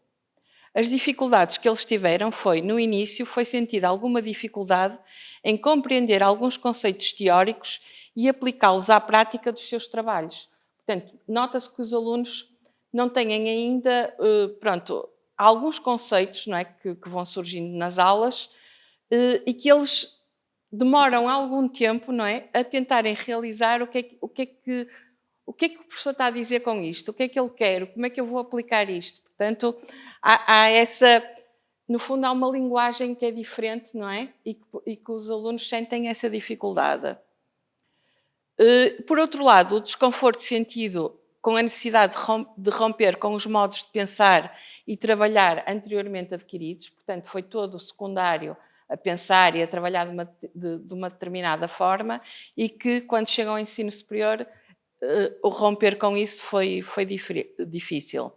As dificuldades que eles tiveram no início, foi sentida alguma dificuldade em compreender alguns conceitos teóricos e aplicá-los à prática dos seus trabalhos. Portanto, nota-se que os alunos não têm ainda, alguns conceitos, não é, que vão surgindo nas aulas e que eles demoram algum tempo, não é, a tentarem realizar o que é que o professor está a dizer com isto, o que é que ele quer, como é que eu vou aplicar isto. Portanto, há essa, no fundo, há uma linguagem que é diferente, não é? E que os alunos sentem essa dificuldade. Por outro lado, o desconforto sentido com a necessidade de romper com os modos de pensar e trabalhar anteriormente adquiridos, portanto, foi todo o secundário a pensar e a trabalhar de uma determinada forma e que, quando chegam ao ensino superior, o romper com isso foi difícil.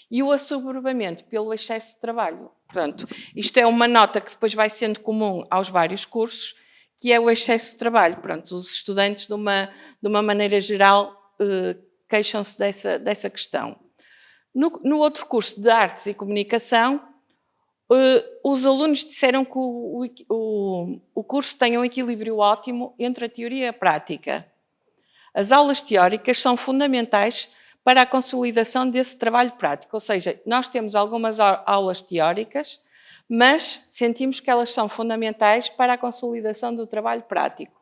E o assoberbamento pelo excesso de trabalho. Portanto, isto é uma nota que depois vai sendo comum aos vários cursos, que é o excesso de trabalho. Pronto, os estudantes, de uma maneira geral, queixam-se dessa questão. No outro curso de Artes e Comunicação, os alunos disseram que o curso tem um equilíbrio ótimo entre a teoria e a prática. As aulas teóricas são fundamentais para a consolidação desse trabalho prático, ou seja, nós temos algumas aulas teóricas, mas sentimos que elas são fundamentais para a consolidação do trabalho prático.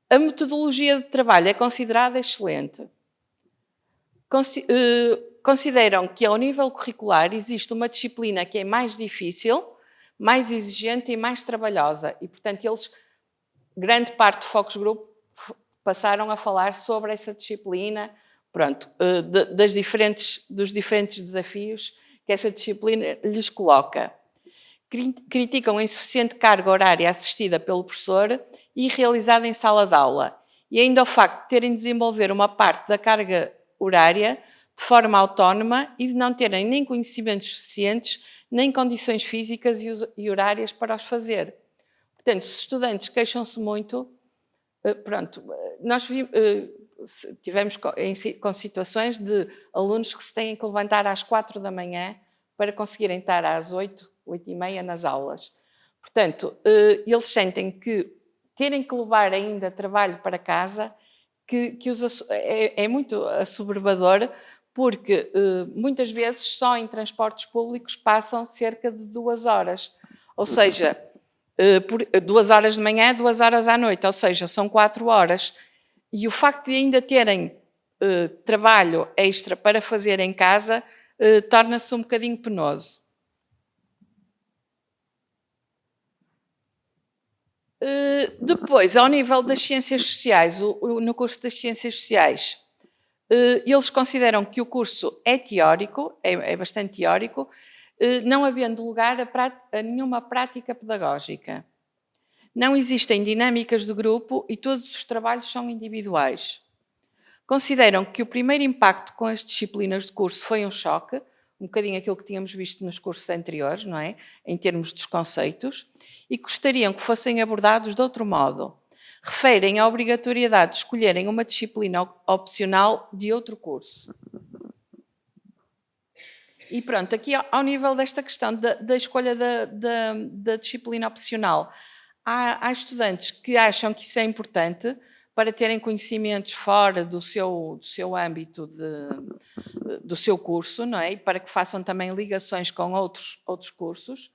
A metodologia de trabalho é considerada excelente. Consideram que ao nível curricular existe uma disciplina que é mais difícil, mais exigente e mais trabalhosa e, portanto, grande parte do focus group passaram a falar sobre essa disciplina, dos diferentes desafios que essa disciplina lhes coloca. Criticam a insuficiente carga horária assistida pelo professor e realizada em sala de aula, e ainda o facto de terem de desenvolver uma parte da carga horária de forma autónoma e de não terem nem conhecimentos suficientes, nem condições físicas e horárias para os fazer. Portanto, os estudantes queixam-se muito. Nós tivemos com situações de alunos que se têm que levantar às 4 da manhã para conseguirem estar às 8h30 nas aulas. Portanto, eles sentem que terem que levar ainda trabalho para casa é muito assoberbador, porque muitas vezes só em transportes públicos passam cerca de 2 horas. Ou seja, 2 horas de manhã, 2 horas à noite, ou seja, são 4 horas. E o facto de ainda terem trabalho extra para fazer em casa torna-se um bocadinho penoso. Depois, ao nível das ciências sociais, no curso das ciências sociais, eles consideram que o curso é teórico, é bastante teórico, não havendo lugar a nenhuma prática pedagógica. Não existem dinâmicas de grupo e todos os trabalhos são individuais. Consideram que o primeiro impacto com as disciplinas de curso foi um choque, um bocadinho aquilo que tínhamos visto nos cursos anteriores, não é? Em termos dos conceitos, e gostariam que fossem abordados de outro modo. Referem à obrigatoriedade de escolherem uma disciplina opcional de outro curso. E pronto, aqui ao nível desta questão da escolha da disciplina opcional, há estudantes que acham que isso é importante para terem conhecimentos fora do seu âmbito, do seu curso, não é? E para que façam também ligações com outros cursos.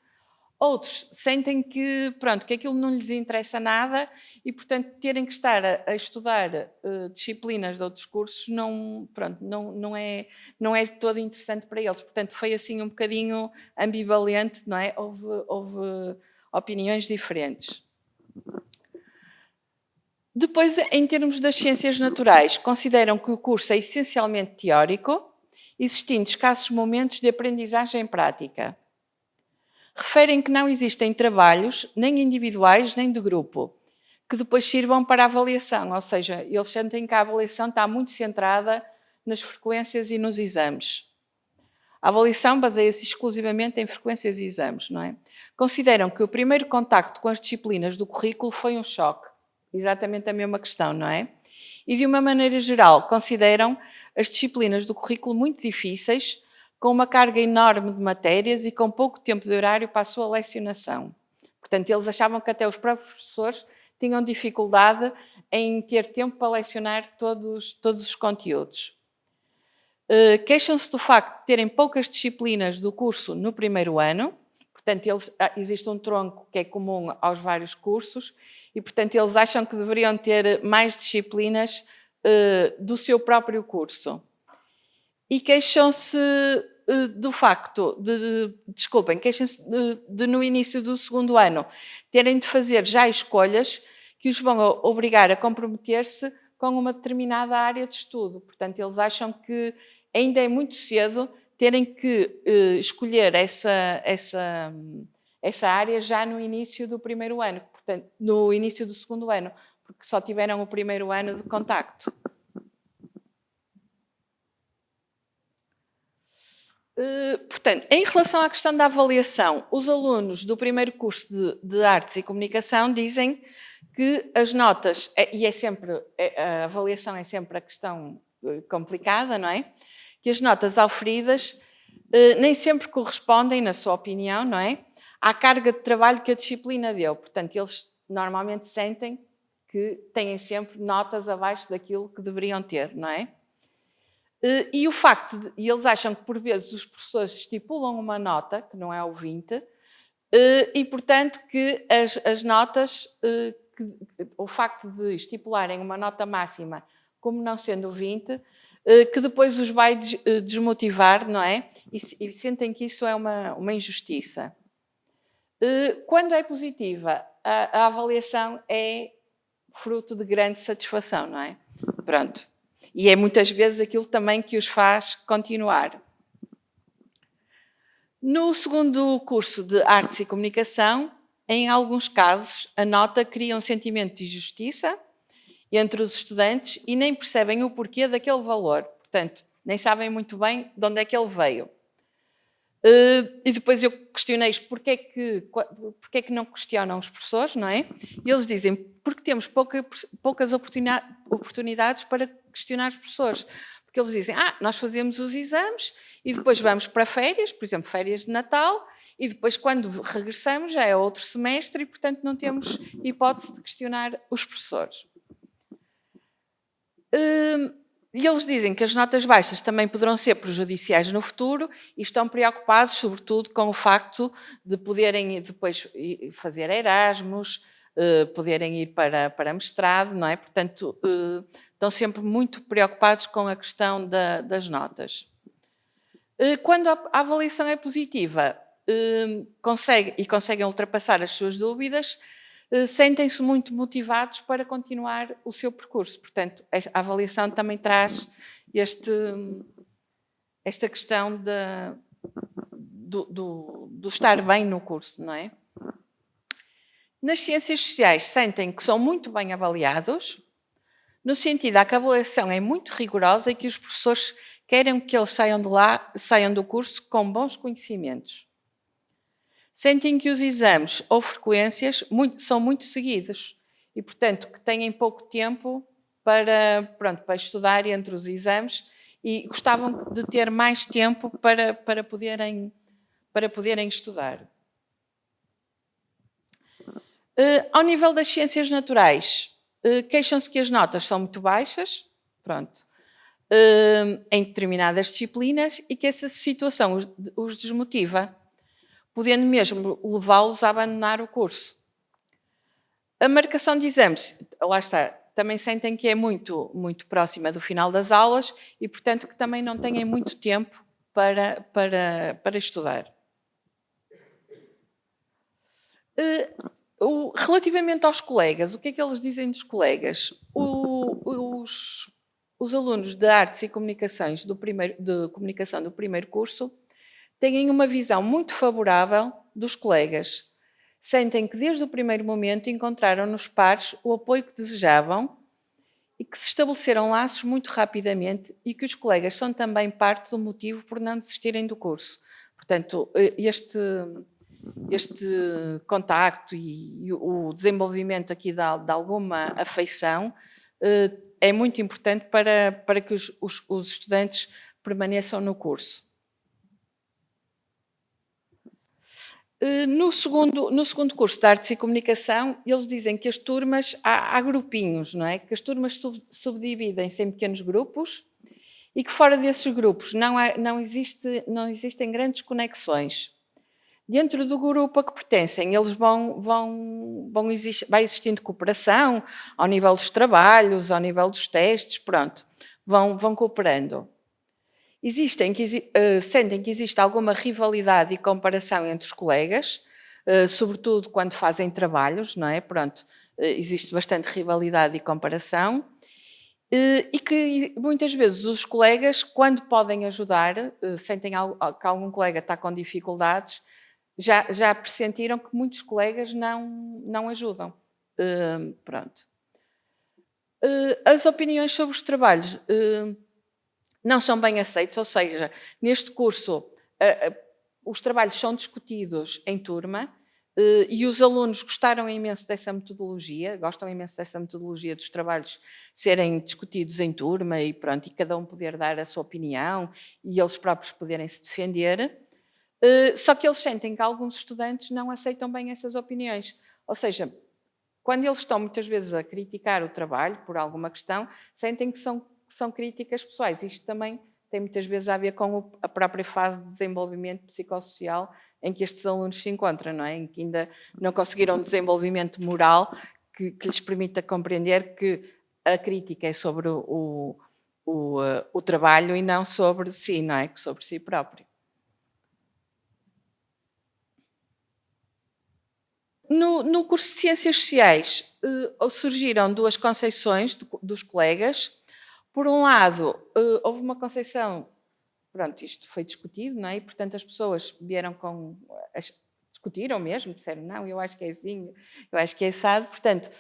Outros sentem que, pronto, que aquilo não lhes interessa nada e, portanto, terem que estar a estudar disciplinas de outros cursos não é de todo interessante para eles. Portanto, foi assim um bocadinho ambivalente, não é? Houve opiniões diferentes. Depois, em termos das ciências naturais, consideram que o curso é essencialmente teórico, existindo escassos momentos de aprendizagem prática. Referem que não existem trabalhos, nem individuais, nem de grupo, que depois sirvam para a avaliação, ou seja, eles sentem que a avaliação está muito centrada nas frequências e nos exames. A avaliação baseia-se exclusivamente em frequências e exames, não é? Consideram que o primeiro contacto com as disciplinas do currículo foi um choque. Exatamente a mesma questão, não é? E, de uma maneira geral, consideram as disciplinas do currículo muito difíceis, com uma carga enorme de matérias e com pouco tempo de horário para a sua lecionação. Portanto, eles achavam que até os próprios professores tinham dificuldade em ter tempo para lecionar todos os conteúdos. Queixam-se do facto de terem poucas disciplinas do curso no primeiro ano. Portanto, existe um tronco que é comum aos vários cursos e, portanto, eles acham que deveriam ter mais disciplinas do seu próprio curso. E queixam-se do facto queixam-se de no início do segundo ano terem de fazer já escolhas que os vão obrigar a comprometer-se com uma determinada área de estudo. Portanto, eles acham que ainda é muito cedo terem que escolher essa área já no início do primeiro ano, portanto, no início do segundo ano, porque só tiveram o primeiro ano de contacto. Portanto, em relação à questão da avaliação, os alunos do primeiro curso de Artes e Comunicação dizem que as notas, a avaliação é sempre a questão complicada, não é? Que as notas auferidas nem sempre correspondem, na sua opinião, não é? À carga de trabalho que a disciplina deu. Portanto, eles normalmente sentem que têm sempre notas abaixo daquilo que deveriam ter, não é? E o facto e eles acham que por vezes os professores estipulam uma nota, que não é o 20, e portanto que as notas, o facto de estipularem uma nota máxima como não sendo o 20, que depois os vai desmotivar, não é? E sentem que isso é uma injustiça. Quando é positiva, a avaliação é fruto de grande satisfação, não é? Pronto. E é muitas vezes aquilo também que os faz continuar. No segundo curso de Artes e Comunicação, em alguns casos, a nota cria um sentimento de injustiça entre os estudantes e nem percebem o porquê daquele valor. Portanto, nem sabem muito bem de onde é que ele veio. E depois eu questionei-os porquê que não questionam os professores, não é? E eles dizem, porque temos poucas oportunidades para questionar os professores. Porque eles dizem, nós fazemos os exames e depois vamos para férias, por exemplo, férias de Natal, e depois quando regressamos já é outro semestre e, portanto, não temos hipótese de questionar os professores. E eles dizem que as notas baixas também poderão ser prejudiciais no futuro e estão preocupados, sobretudo, com o facto de poderem depois fazer Erasmus, poderem ir para mestrado, não é? Portanto, estão sempre muito preocupados com a questão das notas. Quando a avaliação é positiva conseguem ultrapassar as suas dúvidas, sentem-se muito motivados para continuar o seu percurso. Portanto, a avaliação também traz esta questão do estar bem no curso, não é? Nas ciências sociais, sentem que são muito bem avaliados, no sentido que a avaliação é muito rigorosa e que os professores querem que eles saiam do curso com bons conhecimentos. Sentem que os exames ou frequências são muito seguidos e, portanto, que têm pouco tempo para estudar entre os exames e gostavam de ter mais tempo para poderem estudar. Ao nível das ciências naturais, queixam-se que as notas são muito baixas, pronto, em determinadas disciplinas e que essa situação os desmotiva, podendo mesmo levá-los a abandonar o curso. A marcação de exames, lá está, também sentem que é muito, muito próxima do final das aulas e, portanto, que também não têm muito tempo para estudar. Relativamente aos colegas, o que é que eles dizem dos colegas? Os alunos de Artes e Comunicações de Comunicação do primeiro curso têm uma visão muito favorável dos colegas. Sentem que desde o primeiro momento encontraram nos pares o apoio que desejavam e que se estabeleceram laços muito rapidamente e que os colegas são também parte do motivo por não desistirem do curso. Portanto, este contacto e o desenvolvimento aqui de alguma afeição é muito importante para que os estudantes permaneçam no curso. No segundo curso de Artes e Comunicação, eles dizem que as turmas, há grupinhos, não é? Que as turmas subdividem-se em pequenos grupos e que fora desses grupos não existem grandes conexões. Dentro do grupo a que pertencem, eles vai existindo cooperação ao nível dos trabalhos, ao nível dos testes, pronto, vão cooperando. Sentem que existe alguma rivalidade e comparação entre os colegas, sobretudo quando fazem trabalhos, não é? Pronto, existe bastante rivalidade e comparação. E que muitas vezes os colegas, quando podem ajudar, sentem que algum colega está com dificuldades, já pressentiram que muitos colegas não ajudam. Pronto. As opiniões sobre os trabalhos não são bem aceitos, ou seja, neste curso os trabalhos são discutidos em turma e os alunos gostaram imenso dessa metodologia, gostam imenso dessa metodologia dos trabalhos serem discutidos em turma e pronto, e cada um poder dar a sua opinião e eles próprios poderem se defender. Só que eles sentem que alguns estudantes não aceitam bem essas opiniões. Ou seja, quando eles estão muitas vezes a criticar o trabalho por alguma questão, sentem que são críticas pessoais. Isto também tem muitas vezes a ver com a própria fase de desenvolvimento psicossocial em que estes alunos se encontram, não é? Em que ainda não conseguiram um desenvolvimento moral que lhes permita compreender que a crítica é sobre o trabalho e não sobre si, não é? Sobre si próprio. No curso de Ciências Sociais surgiram duas concepções dos colegas. Por um lado, houve uma concepção, pronto, isto foi discutido, não é? E, portanto, as pessoas vieram discutiram mesmo, disseram, não, eu acho que é assim, eu acho que é assado. Portanto,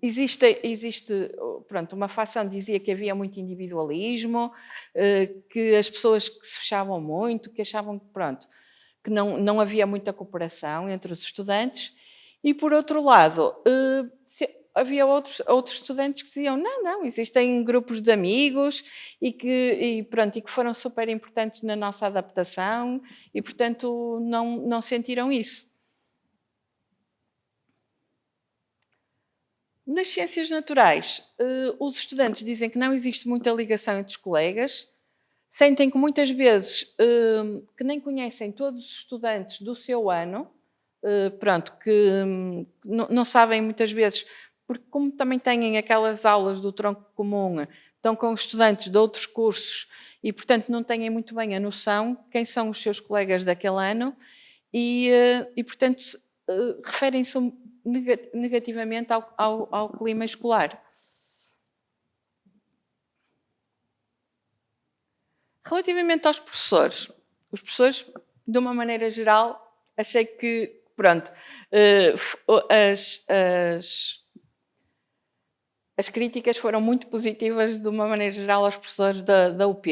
existe pronto, uma facção dizia que havia muito individualismo, que as pessoas que se fechavam muito, que achavam que, pronto, que não havia muita cooperação entre os estudantes, e por outro lado, havia outros estudantes que diziam não, existem grupos de amigos e que foram super importantes na nossa adaptação e, portanto, não sentiram isso. Nas ciências naturais, os estudantes dizem que não existe muita ligação entre os colegas, sentem que muitas vezes que nem conhecem todos os estudantes do seu ano, pronto, que não sabem muitas vezes, porque como também têm aquelas aulas do tronco comum, estão com estudantes de outros cursos e, portanto, não têm muito bem a noção quem são os seus colegas daquele ano e portanto, referem-se negativamente ao clima escolar. Relativamente aos professores, os professores, de uma maneira geral, achei que, pronto, as críticas foram muito positivas, de uma maneira geral, aos professores da UP.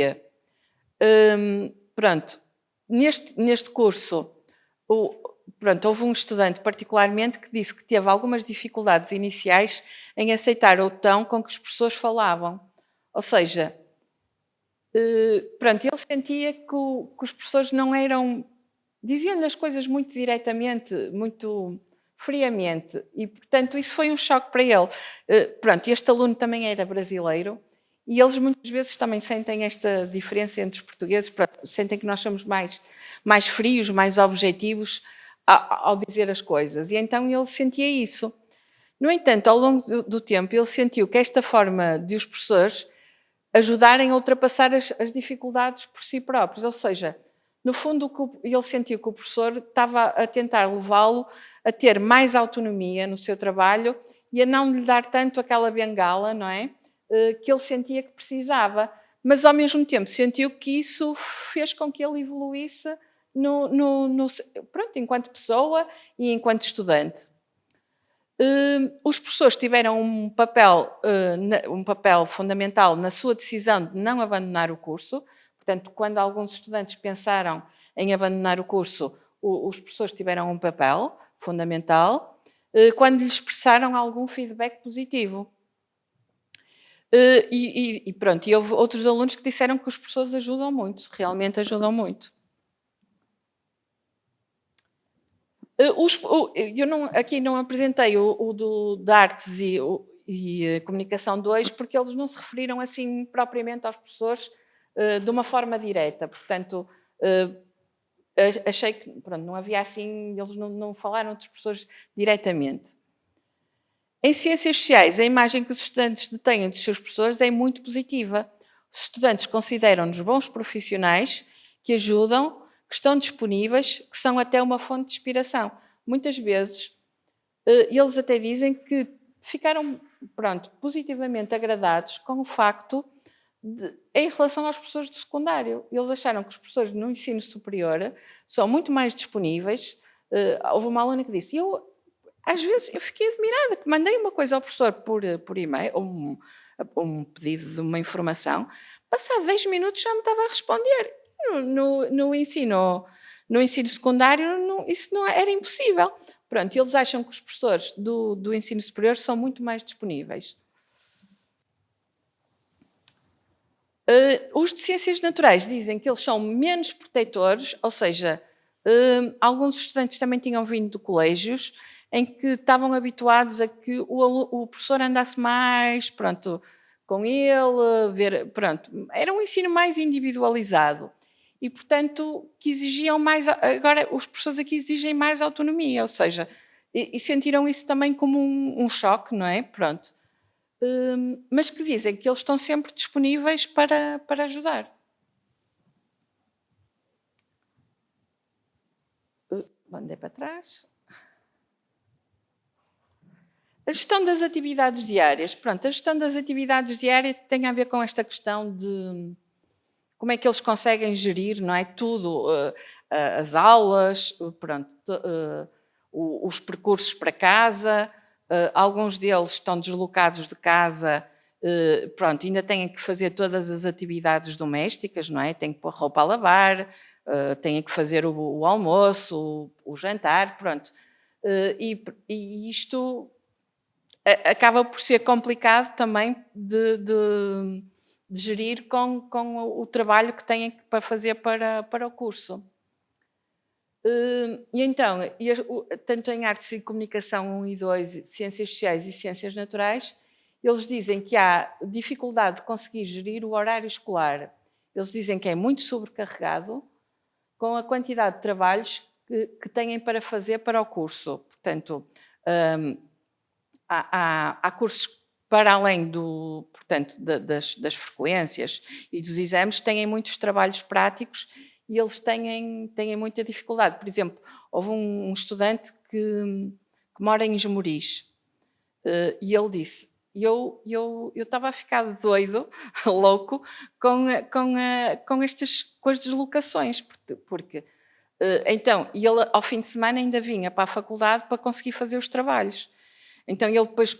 Pronto, neste curso, houve um estudante particularmente que disse que teve algumas dificuldades iniciais em aceitar o tom com que os professores falavam. Ou seja, ele sentia que os professores não eram... Diziam-lhe as coisas muito diretamente, muito friamente. E, portanto, isso foi um choque para ele. Pronto, este aluno também era brasileiro e eles muitas vezes também sentem esta diferença entre os portugueses, sentem que nós somos mais frios, mais objetivos ao dizer as coisas. E então ele sentia isso. No entanto, ao longo do tempo, ele sentiu que esta forma de os professores ajudarem a ultrapassar as dificuldades por si próprios. Ou seja, no fundo, ele sentiu que o professor estava a tentar levá-lo a ter mais autonomia no seu trabalho e a não lhe dar tanto aquela bengala, não é? Que ele sentia que precisava. Mas, ao mesmo tempo, sentiu que isso fez com que ele evoluísse pronto, enquanto pessoa e enquanto estudante. Os professores tiveram um papel fundamental na sua decisão de não abandonar o curso. Portanto, quando alguns estudantes pensaram em abandonar o curso, os professores tiveram um papel fundamental quando lhes expressaram algum feedback positivo. Pronto, e houve outros alunos que disseram que os professores ajudam muito, realmente ajudam muito. Aqui não apresentei o de Artes e Comunicação 2, porque eles não se referiram assim propriamente aos professores de uma forma direta. Portanto, achei que pronto, não havia assim, eles não falaram dos professores diretamente. Em Ciências Sociais, a imagem que os estudantes detêm dos seus professores é muito positiva. Os estudantes consideram-nos bons profissionais que ajudam, que estão disponíveis, que são até uma fonte de inspiração. Muitas vezes, eles até dizem que ficaram, positivamente agradados com o facto em relação aos professores do secundário. Eles acharam que os professores no ensino superior são muito mais disponíveis. Houve uma aluna que disse, às vezes eu fiquei admirada, que mandei uma coisa ao professor por e-mail, um pedido de uma informação, passado 10 minutos já me estava a responder. No ensino secundário isso não era impossível. Pronto, eles acham que os professores do ensino superior são muito mais disponíveis. Os de Ciências Naturais dizem que eles são menos protetores, ou seja, alguns estudantes também tinham vindo de colégios em que estavam habituados a que o professor andasse mais, com ele, era um ensino mais individualizado e, portanto, que exigiam mais, agora os professores aqui exigem mais autonomia, ou seja, e sentiram isso também como um choque, não é? Pronto. Mas que dizem que eles estão sempre disponíveis para ajudar. Andei para trás. A gestão das atividades diárias. A gestão das atividades diárias tem a ver com esta questão de como é que eles conseguem gerir, não é? Tudo, as aulas, os percursos para casa, alguns deles estão deslocados de casa, ainda têm que fazer todas as atividades domésticas, não é? Têm que pôr roupa a lavar, têm que fazer o almoço, o jantar, e isto acaba por ser complicado também de gerir com o trabalho que têm para fazer para o curso. E então, tanto em Artes e Comunicação 1 e 2, Ciências Sociais e Ciências Naturais, eles dizem que há dificuldade de conseguir gerir o horário escolar. Eles dizem que é muito sobrecarregado com a quantidade de trabalhos que têm para fazer para o curso. Portanto, há cursos para além das frequências e dos exames, têm muitos trabalhos práticos e eles têm muita dificuldade. Por exemplo, houve um estudante que mora em Esmoriz e ele disse, eu estava a ficar doido, louco, com as deslocações, porque então, ele ao fim de semana ainda vinha para a faculdade para conseguir fazer os trabalhos. Então ele depois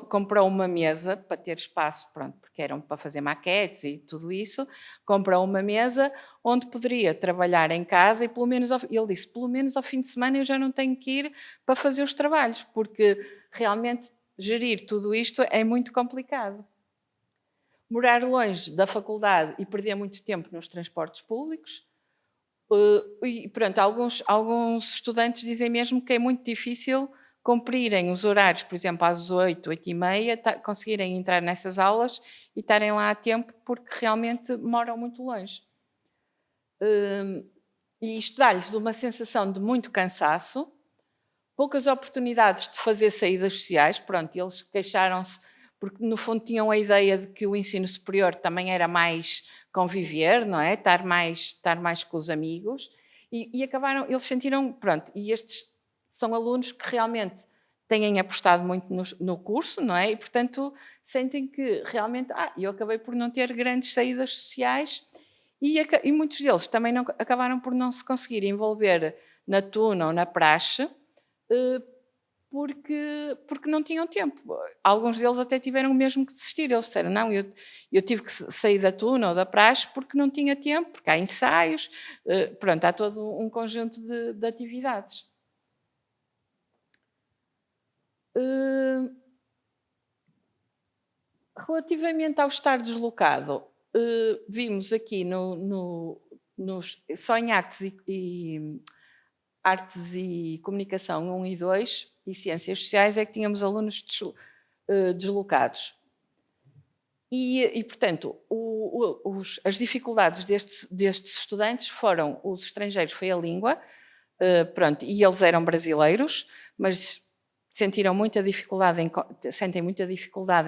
comprou uma mesa para ter espaço, porque eram para fazer maquetes e tudo isso, comprou uma mesa onde poderia trabalhar em casa e ele disse, pelo menos ao fim de semana eu já não tenho que ir para fazer os trabalhos, porque realmente gerir tudo isto é muito complicado. Morar longe da faculdade e perder muito tempo nos transportes públicos, E pronto, alguns estudantes dizem mesmo que é muito difícil cumprirem os horários, por exemplo, às 8, 8h30, conseguirem entrar nessas aulas e estarem lá a tempo, porque realmente moram muito longe. E isto dá-lhes de uma sensação de muito cansaço, poucas oportunidades de fazer saídas sociais. Pronto, eles queixaram-se porque no fundo tinham a ideia de que o ensino superior também era mais conviver, não é? Estar mais com os amigos, e acabaram, eles sentiram, pronto, e estes são alunos que realmente têm apostado muito no curso, não é? E portanto sentem que realmente, eu acabei por não ter grandes saídas sociais, e muitos deles também acabaram por não se conseguir envolver na tuna ou na praxe, porque não tinham tempo. Alguns deles até tiveram mesmo que desistir. Eles disseram, não, eu tive que sair da tuna ou da praxe porque não tinha tempo, porque há ensaios, pronto, há todo um conjunto de atividades. Relativamente ao estar deslocado, vimos aqui só em Artes e Comunicação 1 e 2 e Ciências Sociais é que tínhamos alunos deslocados. E portanto, as dificuldades destes estudantes foram, os estrangeiros foi a língua, pronto, e eles eram brasileiros, mas sentem muita dificuldade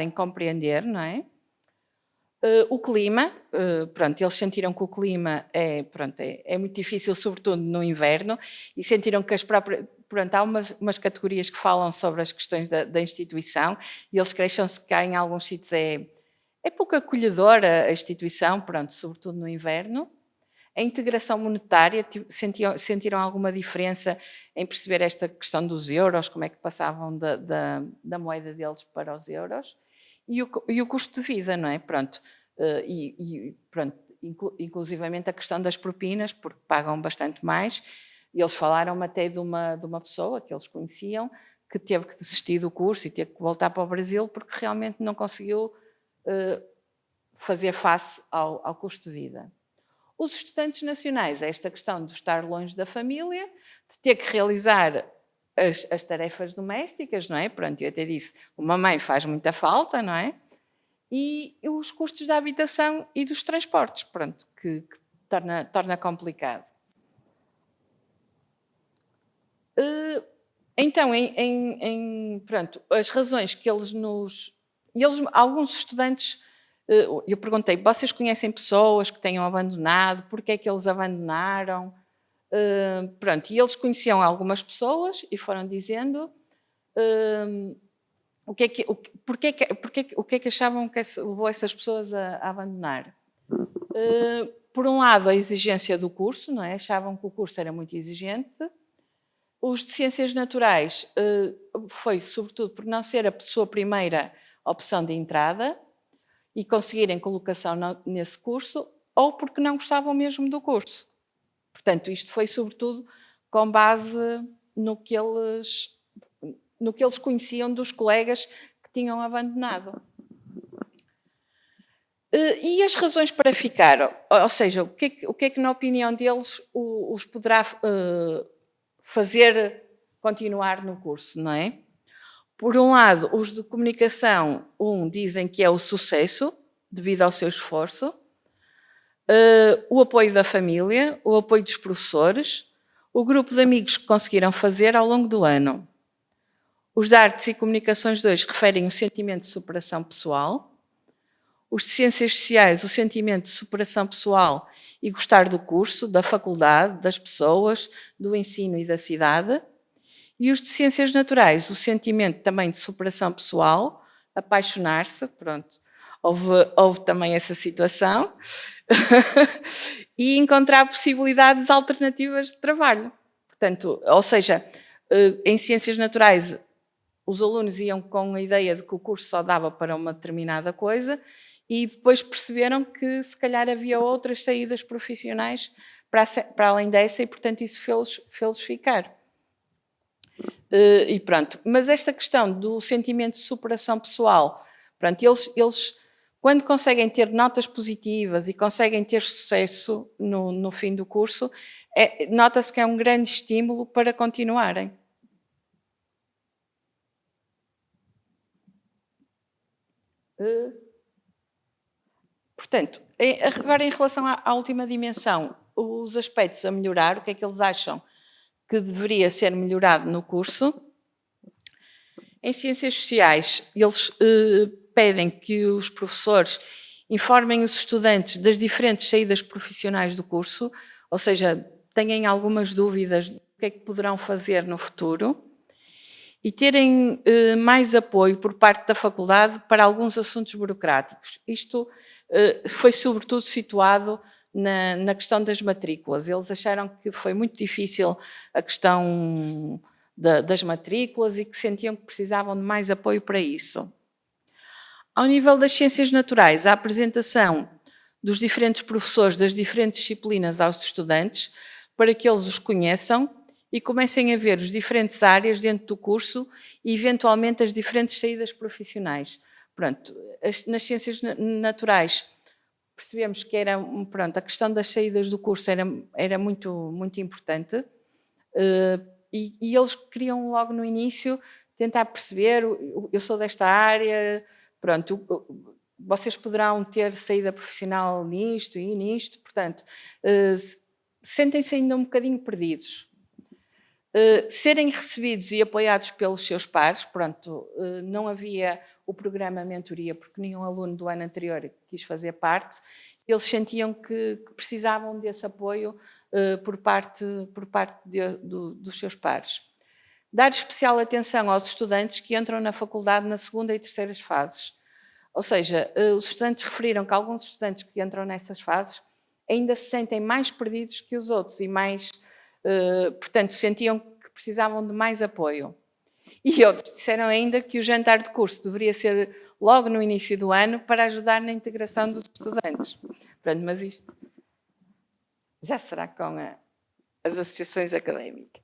em compreender, não é? O clima, pronto, eles sentiram que o clima é muito difícil, sobretudo no inverno, e sentiram que há umas categorias que falam sobre as questões da instituição, e eles queixam-se que em alguns sítios é pouco acolhedora a instituição, pronto, sobretudo no inverno. A integração monetária, sentiram alguma diferença em perceber esta questão dos euros, como é que passavam da moeda deles para os euros, e o custo de vida, não é? Pronto, pronto, inclusivamente a questão das propinas, porque pagam bastante mais. E eles falaram até de uma pessoa que eles conheciam que teve que desistir do curso e teve que voltar para o Brasil porque realmente não conseguiu fazer face ao custo de vida. Os estudantes nacionais, esta questão de estar longe da família, de ter que realizar as tarefas domésticas, não é? Pronto, eu até disse, uma mãe faz muita falta, não é? E os custos da habitação e dos transportes, pronto, que torna complicado. Então, pronto, as razões que alguns estudantes, eu perguntei, vocês conhecem pessoas que tenham abandonado, porque é que eles abandonaram? Pronto, e eles conheciam algumas pessoas e foram dizendo o que é que achavam que levou essas pessoas a abandonar. Por um lado, a exigência do curso, não é? Achavam que o curso era muito exigente. Os de Ciências Naturais foi, sobretudo, por não ser a sua primeira opção de entrada e conseguirem colocação nesse curso, ou porque não gostavam mesmo do curso. Portanto, isto foi, sobretudo, com base no que eles conheciam dos colegas que tinham abandonado. E as razões para ficar? Ou seja, o que é que na opinião deles, os poderá fazer continuar no curso, não é? Por um lado, os de Comunicação 1 dizem que é o sucesso, devido ao seu esforço, o apoio da família, o apoio dos professores, o grupo de amigos que conseguiram fazer ao longo do ano. Os de Artes e Comunicações 2 referem o sentimento de superação pessoal. Os de Ciências Sociais, o sentimento de superação pessoal e gostar do curso, da faculdade, das pessoas, do ensino e da cidade. E os de Ciências Naturais, o sentimento também de superação pessoal, apaixonar-se, pronto, houve também essa situação, e encontrar possibilidades alternativas de trabalho. Portanto, ou seja, em Ciências Naturais, os alunos iam com a ideia de que o curso só dava para uma determinada coisa e depois perceberam que se calhar havia outras saídas profissionais para além dessa e, portanto, isso fez-los ficar. E pronto. Mas esta questão do sentimento de superação pessoal, pronto, eles quando conseguem ter notas positivas e conseguem ter sucesso no fim do curso, nota-se que é um grande estímulo para continuarem. Portanto, agora em relação à última dimensão, os aspectos a melhorar, o que é que eles acham que deveria ser melhorado no curso? Em Ciências Sociais, eles pedem que os professores informem os estudantes das diferentes saídas profissionais do curso, ou seja, tenham algumas dúvidas do que é que poderão fazer no futuro, e terem mais apoio por parte da faculdade para alguns assuntos burocráticos. Isto foi sobretudo situado na questão das matrículas. Eles acharam que foi muito difícil a questão das matrículas e que sentiam que precisavam de mais apoio para isso. Ao nível das ciências naturais, a apresentação dos diferentes professores das diferentes disciplinas aos estudantes para que eles os conheçam e comecem a ver as diferentes áreas dentro do curso e, eventualmente, as diferentes saídas profissionais. Pronto, nas ciências naturais percebemos que era, pronto, a questão das saídas do curso era muito, muito importante e eles queriam logo no início tentar perceber, eu sou desta área, pronto, vocês poderão ter saída profissional nisto e nisto, portanto, sentem-se ainda um bocadinho perdidos. Serem recebidos e apoiados pelos seus pares, pronto, não havia o programa Mentoria, porque nenhum aluno do ano anterior quis fazer parte, eles sentiam que precisavam desse apoio por parte dos seus pares. Dar especial atenção aos estudantes que entram na faculdade na segunda e terceiras fases. Ou seja, os estudantes referiram que alguns estudantes que entram nessas fases ainda se sentem mais perdidos que os outros e mais, portanto, sentiam que precisavam de mais apoio. E outros disseram ainda que o jantar de curso deveria ser logo no início do ano para ajudar na integração dos estudantes. Pronto, mas isto já será com as associações académicas.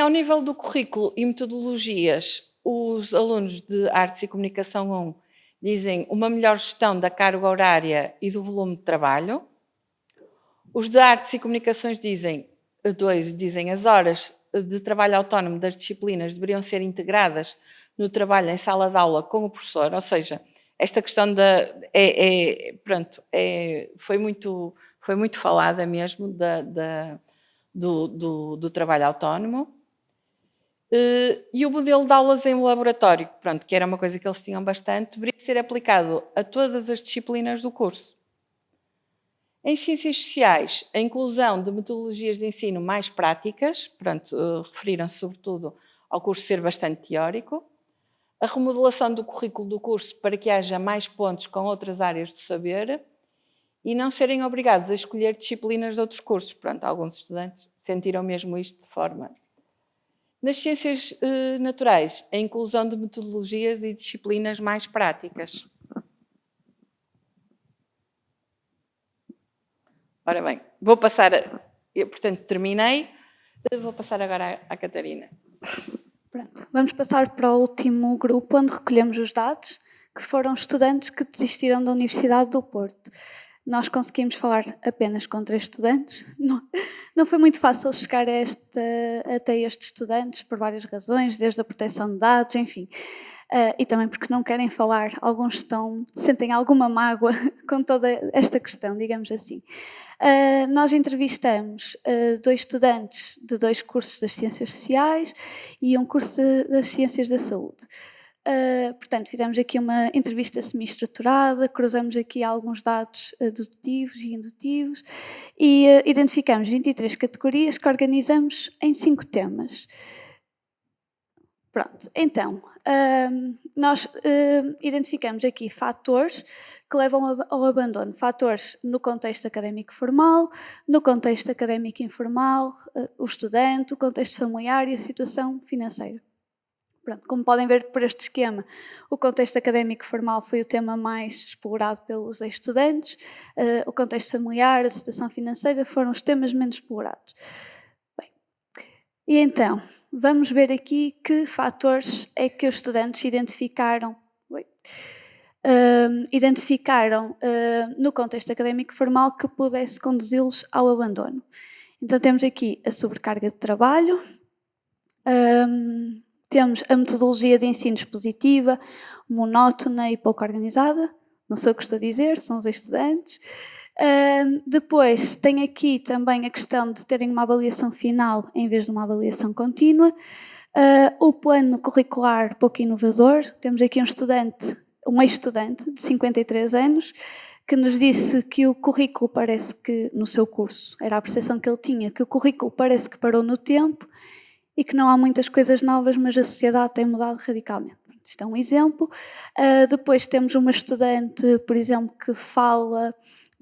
Ao nível do currículo e metodologias, os alunos de Artes e Comunicação 1 dizem uma melhor gestão da carga horária e do volume de trabalho. Os de Artes e Comunicações dizem as horas de trabalho autónomo das disciplinas deveriam ser integradas no trabalho em sala de aula com o professor, ou seja, esta questão foi muito falada mesmo do trabalho autónomo. E o modelo de aulas em laboratório, pronto, que era uma coisa que eles tinham bastante, deveria ser aplicado a todas as disciplinas do curso. Em Ciências Sociais, a inclusão de metodologias de ensino mais práticas, pronto, referiram-se sobretudo ao curso ser bastante teórico, a remodelação do currículo do curso para que haja mais pontos com outras áreas do saber e não serem obrigados a escolher disciplinas de outros cursos. Pronto, alguns estudantes sentiram mesmo isto de forma. Nas ciências naturais, a inclusão de metodologias e disciplinas mais práticas. Ora bem, vou passar, portanto terminei, vou passar agora à Catarina. Pronto, vamos passar para o último grupo onde recolhemos os dados, que foram estudantes que desistiram da Universidade do Porto. Nós conseguimos falar apenas com 3 estudantes. Não foi muito fácil chegar até estes estudantes por várias razões, desde a proteção de dados, enfim. E também porque não querem falar, alguns sentem alguma mágoa com toda esta questão, digamos assim. Nós entrevistamos 2 estudantes de 2 cursos das Ciências Sociais e um curso das Ciências da Saúde. Portanto, fizemos aqui uma entrevista semi-estruturada, cruzamos aqui alguns dados dedutivos e indutivos e identificamos 23 categorias que organizamos em 5 temas. Pronto, então, nós identificamos aqui fatores que levam ao abandono. Fatores no contexto académico formal, no contexto académico informal, o estudante, o contexto familiar e a situação financeira. Pronto, como podem ver por este esquema, o contexto académico formal foi o tema mais explorado pelos estudantes, o contexto familiar, a situação financeira foram os temas menos explorados. Bem, e então, vamos ver aqui que fatores é que os estudantes identificaram identificaram no contexto académico formal que pudesse conduzi-los ao abandono. Então temos aqui a sobrecarga de trabalho, temos a metodologia de ensino expositiva, monótona e pouco organizada, não sei o que estou a dizer, são os estudantes. Depois tem aqui também a questão de terem uma avaliação final em vez de uma avaliação contínua. O plano curricular pouco inovador, temos aqui um ex-estudante de 53 anos, que nos disse que o currículo parece que, no seu curso, era a percepção que ele tinha, que o currículo parece que parou no tempo e que não há muitas coisas novas, mas a sociedade tem mudado radicalmente. Isto é um exemplo. Depois temos uma estudante, por exemplo, que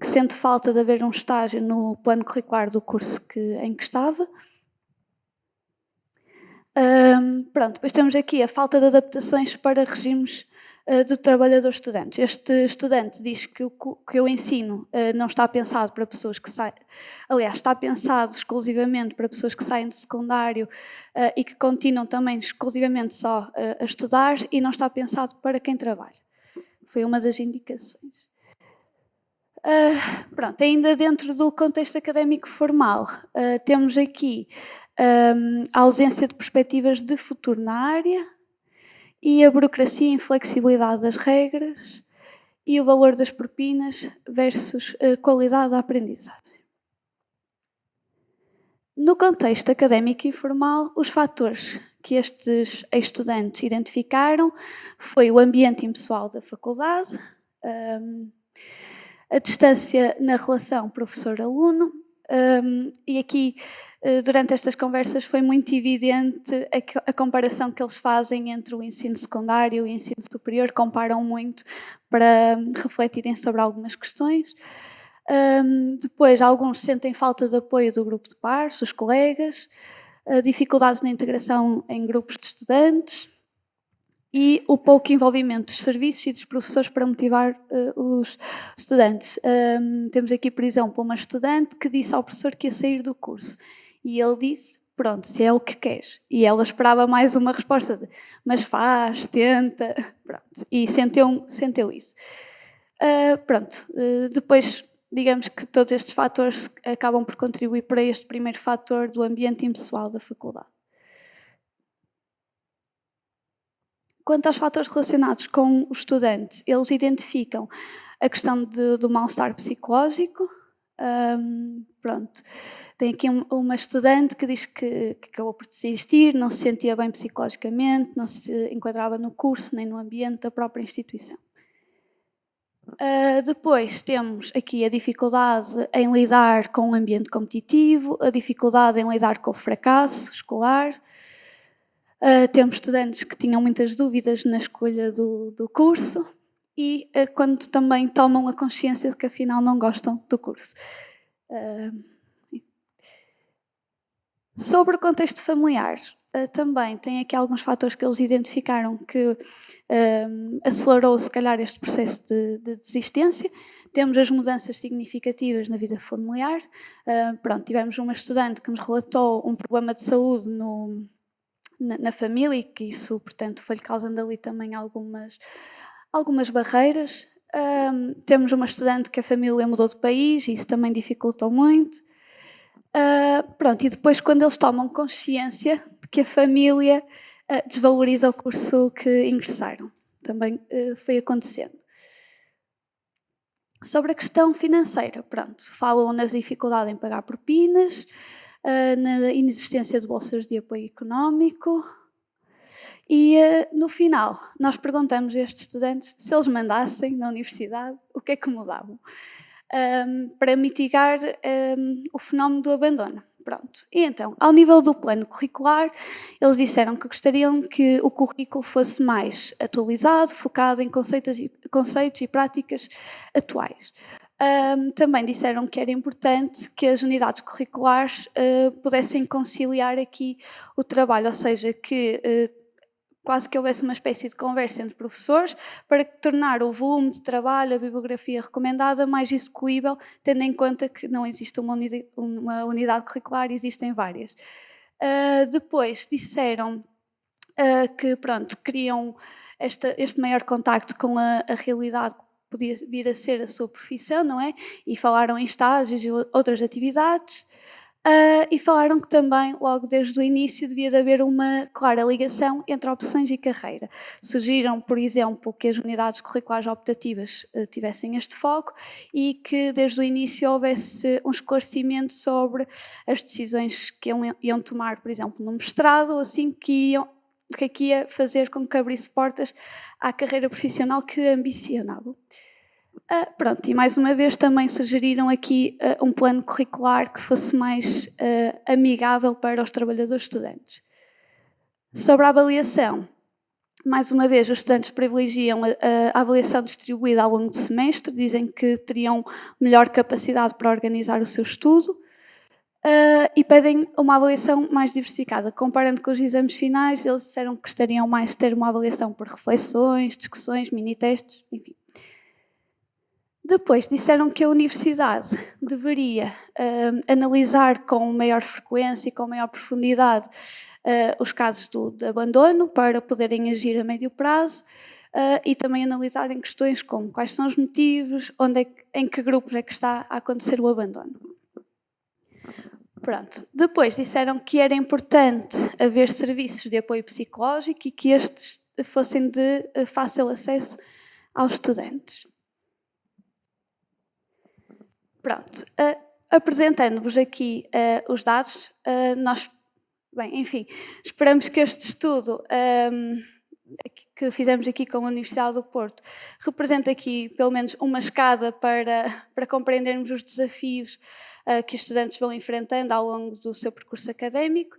sente falta de haver um estágio no plano curricular do curso em que estava. Depois temos aqui a falta de adaptações para regimes do trabalhador estudante. Este estudante diz que o ensino não está pensado para pessoas que saem, aliás, está pensado exclusivamente para pessoas que saem do secundário e que continuam também exclusivamente só a estudar e não está pensado para quem trabalha. Foi uma das indicações. Ainda dentro do contexto académico formal, temos aqui a ausência de perspectivas de futuro na área e a burocracia e inflexibilidade das regras e o valor das propinas versus a qualidade da aprendizagem. No contexto académico informal, os fatores que estes estudantes identificaram foi o ambiente impessoal da faculdade, a distância na relação professor-aluno, e aqui, durante estas conversas, foi muito evidente a comparação que eles fazem entre o ensino secundário e o ensino superior, comparam muito para refletirem sobre algumas questões. Depois, alguns sentem falta de apoio do grupo de pares, dos colegas, dificuldades na integração em grupos de estudantes, e o pouco envolvimento dos serviços e dos professores para motivar os estudantes. Temos aqui, por exemplo, uma estudante que disse ao professor que ia sair do curso. E ele disse, pronto, se é o que queres. E ela esperava mais uma resposta de, mas faz, tenta, pronto. E sentiu isso. Depois, digamos que todos estes fatores acabam por contribuir para este primeiro fator do ambiente impessoal da faculdade. Quanto aos fatores relacionados com os estudantes, eles identificam a questão do mal-estar psicológico. Tem aqui uma estudante que diz que acabou por desistir, não se sentia bem psicologicamente, não se enquadrava no curso nem no ambiente da própria instituição. Depois temos aqui a dificuldade em lidar com o ambiente competitivo, a dificuldade em lidar com o fracasso escolar. Temos estudantes que tinham muitas dúvidas na escolha do curso e quando também tomam a consciência de que afinal não gostam do curso. Sobre o contexto familiar, também tem aqui alguns fatores que eles identificaram que acelerou se calhar este processo de desistência. Temos as mudanças significativas na vida familiar. Tivemos uma estudante que nos relatou um problema de saúde na família e que isso, portanto, foi-lhe causando ali também algumas barreiras. Temos uma estudante que a família mudou de país e isso também dificultou muito. E depois quando eles tomam consciência de que a família desvaloriza o curso que ingressaram, também foi acontecendo. Sobre a questão financeira, falam na dificuldade em pagar propinas, na inexistência de bolsas de apoio económico e no final nós perguntamos a estes estudantes se eles mandassem na universidade o que é que mudavam para mitigar o fenómeno do abandono. E então, ao nível do plano curricular, eles disseram que gostariam que o currículo fosse mais atualizado, focado em conceitos e práticas atuais. Também disseram que era importante que as unidades curriculares pudessem conciliar aqui o trabalho, ou seja, que quase que houvesse uma espécie de conversa entre professores para tornar o volume de trabalho, a bibliografia recomendada mais execuível, tendo em conta que não existe uma unidade curricular, existem várias. Depois disseram que, pronto, queriam este maior contacto com a realidade que podia vir a ser a sua profissão, não é? E falaram em estágios e outras atividades. E falaram que também, logo desde o início, devia de haver uma clara ligação entre opções e carreira. Sugeriram, por exemplo, que as unidades curriculares optativas tivessem este foco e que desde o início houvesse um esclarecimento sobre as decisões que iam tomar, por exemplo, no mestrado, ou assim que iam, o que é que ia fazer com que abrisse portas à carreira profissional que ambicionavam. Pronto, e mais uma vez também sugeriram aqui um plano curricular que fosse mais amigável para os trabalhadores estudantes. Sobre a avaliação, mais uma vez os estudantes privilegiam a avaliação distribuída ao longo do semestre, dizem que teriam melhor capacidade para organizar o seu estudo e pedem uma avaliação mais diversificada. Comparando com os exames finais, eles disseram que gostariam mais de ter uma avaliação por reflexões, discussões, mini-testes, enfim. Depois disseram que a universidade deveria analisar com maior frequência e com maior profundidade os casos de abandono para poderem agir a médio prazo e também analisarem questões como quais são os motivos, em que grupos é que está a acontecer o abandono. Pronto. Depois disseram que era importante haver serviços de apoio psicológico e que estes fossem de fácil acesso aos estudantes. Pronto, apresentando-vos aqui os dados, esperamos que este estudo que fizemos aqui com a Universidade do Porto represente aqui pelo menos uma escada para compreendermos os desafios que os estudantes vão enfrentando ao longo do seu percurso académico.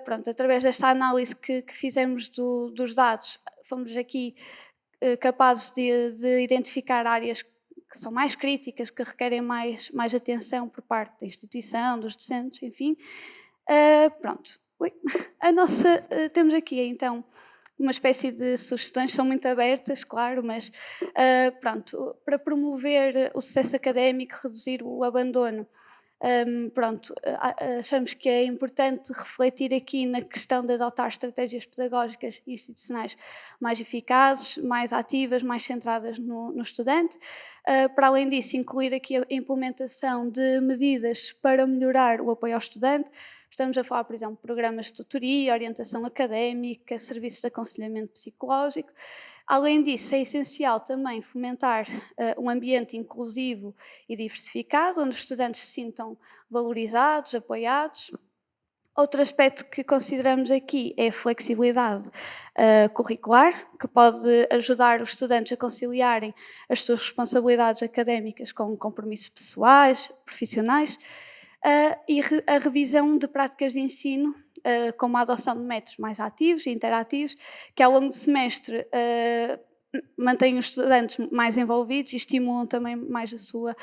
Pronto, através desta análise que fizemos dos dados, fomos aqui capazes de identificar áreas que são mais críticas, que requerem mais atenção por parte da instituição, dos docentes, enfim. Pronto. Temos aqui, então, uma espécie de sugestões, são muito abertas, claro, mas, pronto, para promover o sucesso académico, reduzir o abandono, achamos que é importante refletir aqui na questão de adotar estratégias pedagógicas e institucionais mais eficazes, mais ativas, mais centradas no estudante. Para além disso, incluir aqui a implementação de medidas para melhorar o apoio ao estudante. Estamos a falar, por exemplo, de programas de tutoria, orientação académica, serviços de aconselhamento psicológico. Além disso, é essencial também fomentar um ambiente inclusivo e diversificado, onde os estudantes se sintam valorizados, apoiados. Outro aspecto que consideramos aqui é a flexibilidade curricular, que pode ajudar os estudantes a conciliarem as suas responsabilidades académicas com compromissos pessoais, profissionais, e a revisão de práticas de ensino, como a adoção de métodos mais ativos e interativos, que ao longo do semestre mantêm os estudantes mais envolvidos e estimulam também mais a sua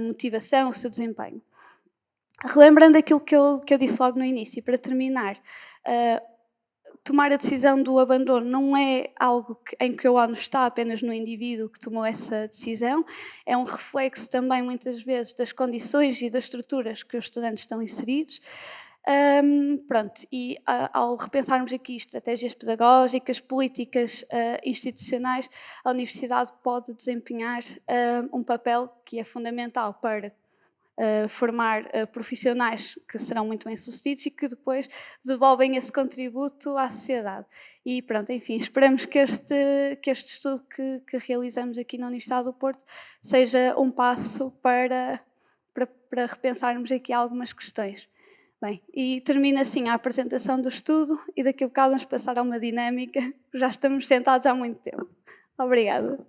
motivação, o seu desempenho. Relembrando aquilo que eu disse logo no início, para terminar, tomar a decisão do abandono não é algo em que o ONU está apenas no indivíduo que tomou essa decisão, é um reflexo também muitas vezes das condições e das estruturas que os estudantes estão inseridos. Ao repensarmos aqui estratégias pedagógicas, políticas institucionais, a Universidade pode desempenhar um papel que é fundamental para formar profissionais que serão muito bem-sucedidos e que depois devolvem esse contributo à sociedade. E pronto, enfim, esperamos que este estudo que realizamos aqui na Universidade do Porto seja um passo para repensarmos aqui algumas questões. Bem, e termina assim a apresentação do estudo e daqui a bocado vamos passar a uma dinâmica. Já estamos sentados há muito tempo. Obrigada.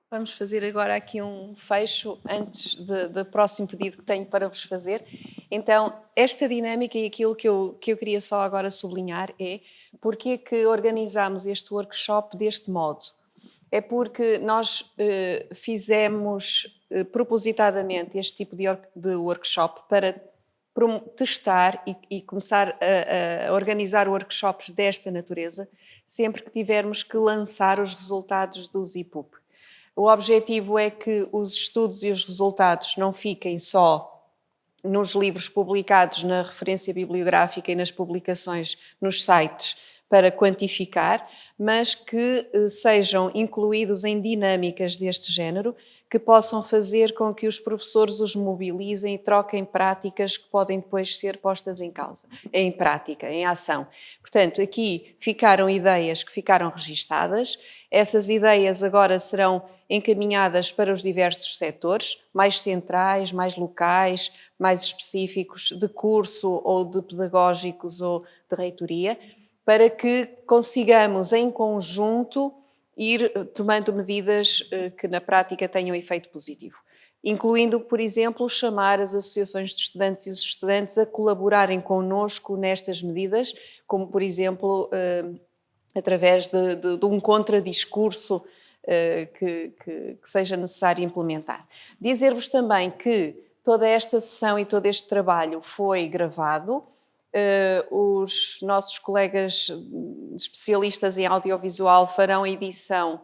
Vamos fazer agora aqui um fecho antes do próximo pedido que tenho para vos fazer. Então, esta dinâmica e aquilo que eu queria só agora sublinhar é porque é que organizámos este workshop deste modo. É porque nós fizemos propositadamente este tipo de workshop para testar e começar a organizar workshops desta natureza sempre que tivermos que lançar os resultados do ZIPUP. O objetivo é que os estudos e os resultados não fiquem só nos livros publicados na referência bibliográfica e nas publicações nos sites para quantificar, mas que sejam incluídos em dinâmicas deste género, que possam fazer com que os professores os mobilizem e troquem práticas que podem depois ser postas em causa, em prática, em ação. Portanto, aqui ficaram ideias que ficaram registadas, essas ideias agora serão encaminhadas para os diversos setores, mais centrais, mais locais, mais específicos, de curso ou de pedagógicos ou de reitoria, para que consigamos em conjunto ir tomando medidas que na prática tenham efeito positivo. Incluindo, por exemplo, chamar as associações de estudantes e os estudantes a colaborarem connosco nestas medidas, como por exemplo, através de um contradiscurso que seja necessário implementar. Dizer-vos também que toda esta sessão e todo este trabalho foi gravado. Os nossos colegas especialistas em audiovisual farão a edição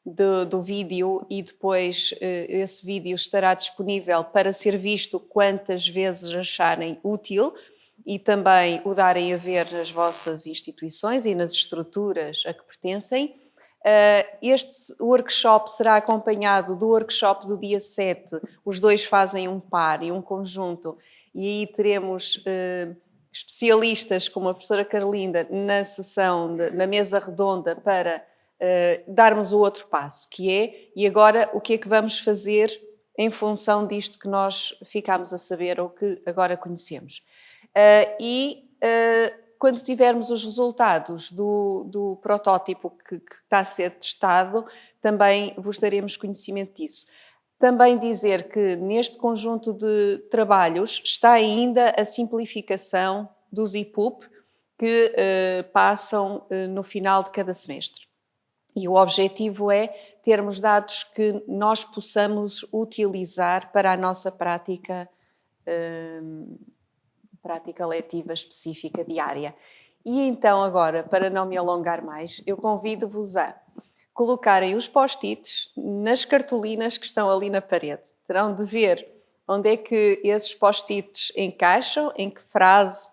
do vídeo e depois esse vídeo estará disponível para ser visto quantas vezes acharem útil e também o darem a ver nas vossas instituições e nas estruturas a que pertencem. Este workshop será acompanhado do workshop do dia 7. Os dois fazem um par e um conjunto e aí teremos especialistas como a professora Carlinda na sessão, na mesa redonda para darmos o outro passo, que é, e agora o que é que vamos fazer em função disto que nós ficámos a saber ou que agora conhecemos. Quando tivermos os resultados do protótipo que está a ser testado, também vos daremos conhecimento disso. Também dizer que neste conjunto de trabalhos está ainda a simplificação dos IPUP que passam no final de cada semestre. E o objetivo é termos dados que nós possamos utilizar para a nossa prática letiva específica diária. E então agora, para não me alongar mais, eu convido-vos a colocarem os post-its nas cartolinas que estão ali na parede. Terão de ver onde é que esses post-its encaixam, em que frase,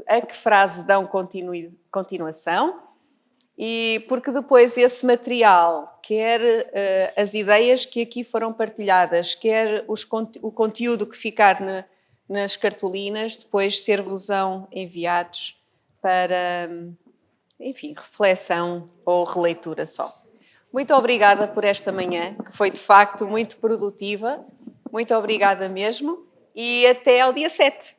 a que frase dão continuação, e porque depois esse material, quer as ideias que aqui foram partilhadas, quer o conteúdo que ficar nas cartolinas, depois ser-vos-ão enviados para, enfim, reflexão ou releitura só. Muito obrigada por esta manhã, que foi de facto muito produtiva. Muito obrigada mesmo e até ao dia 7.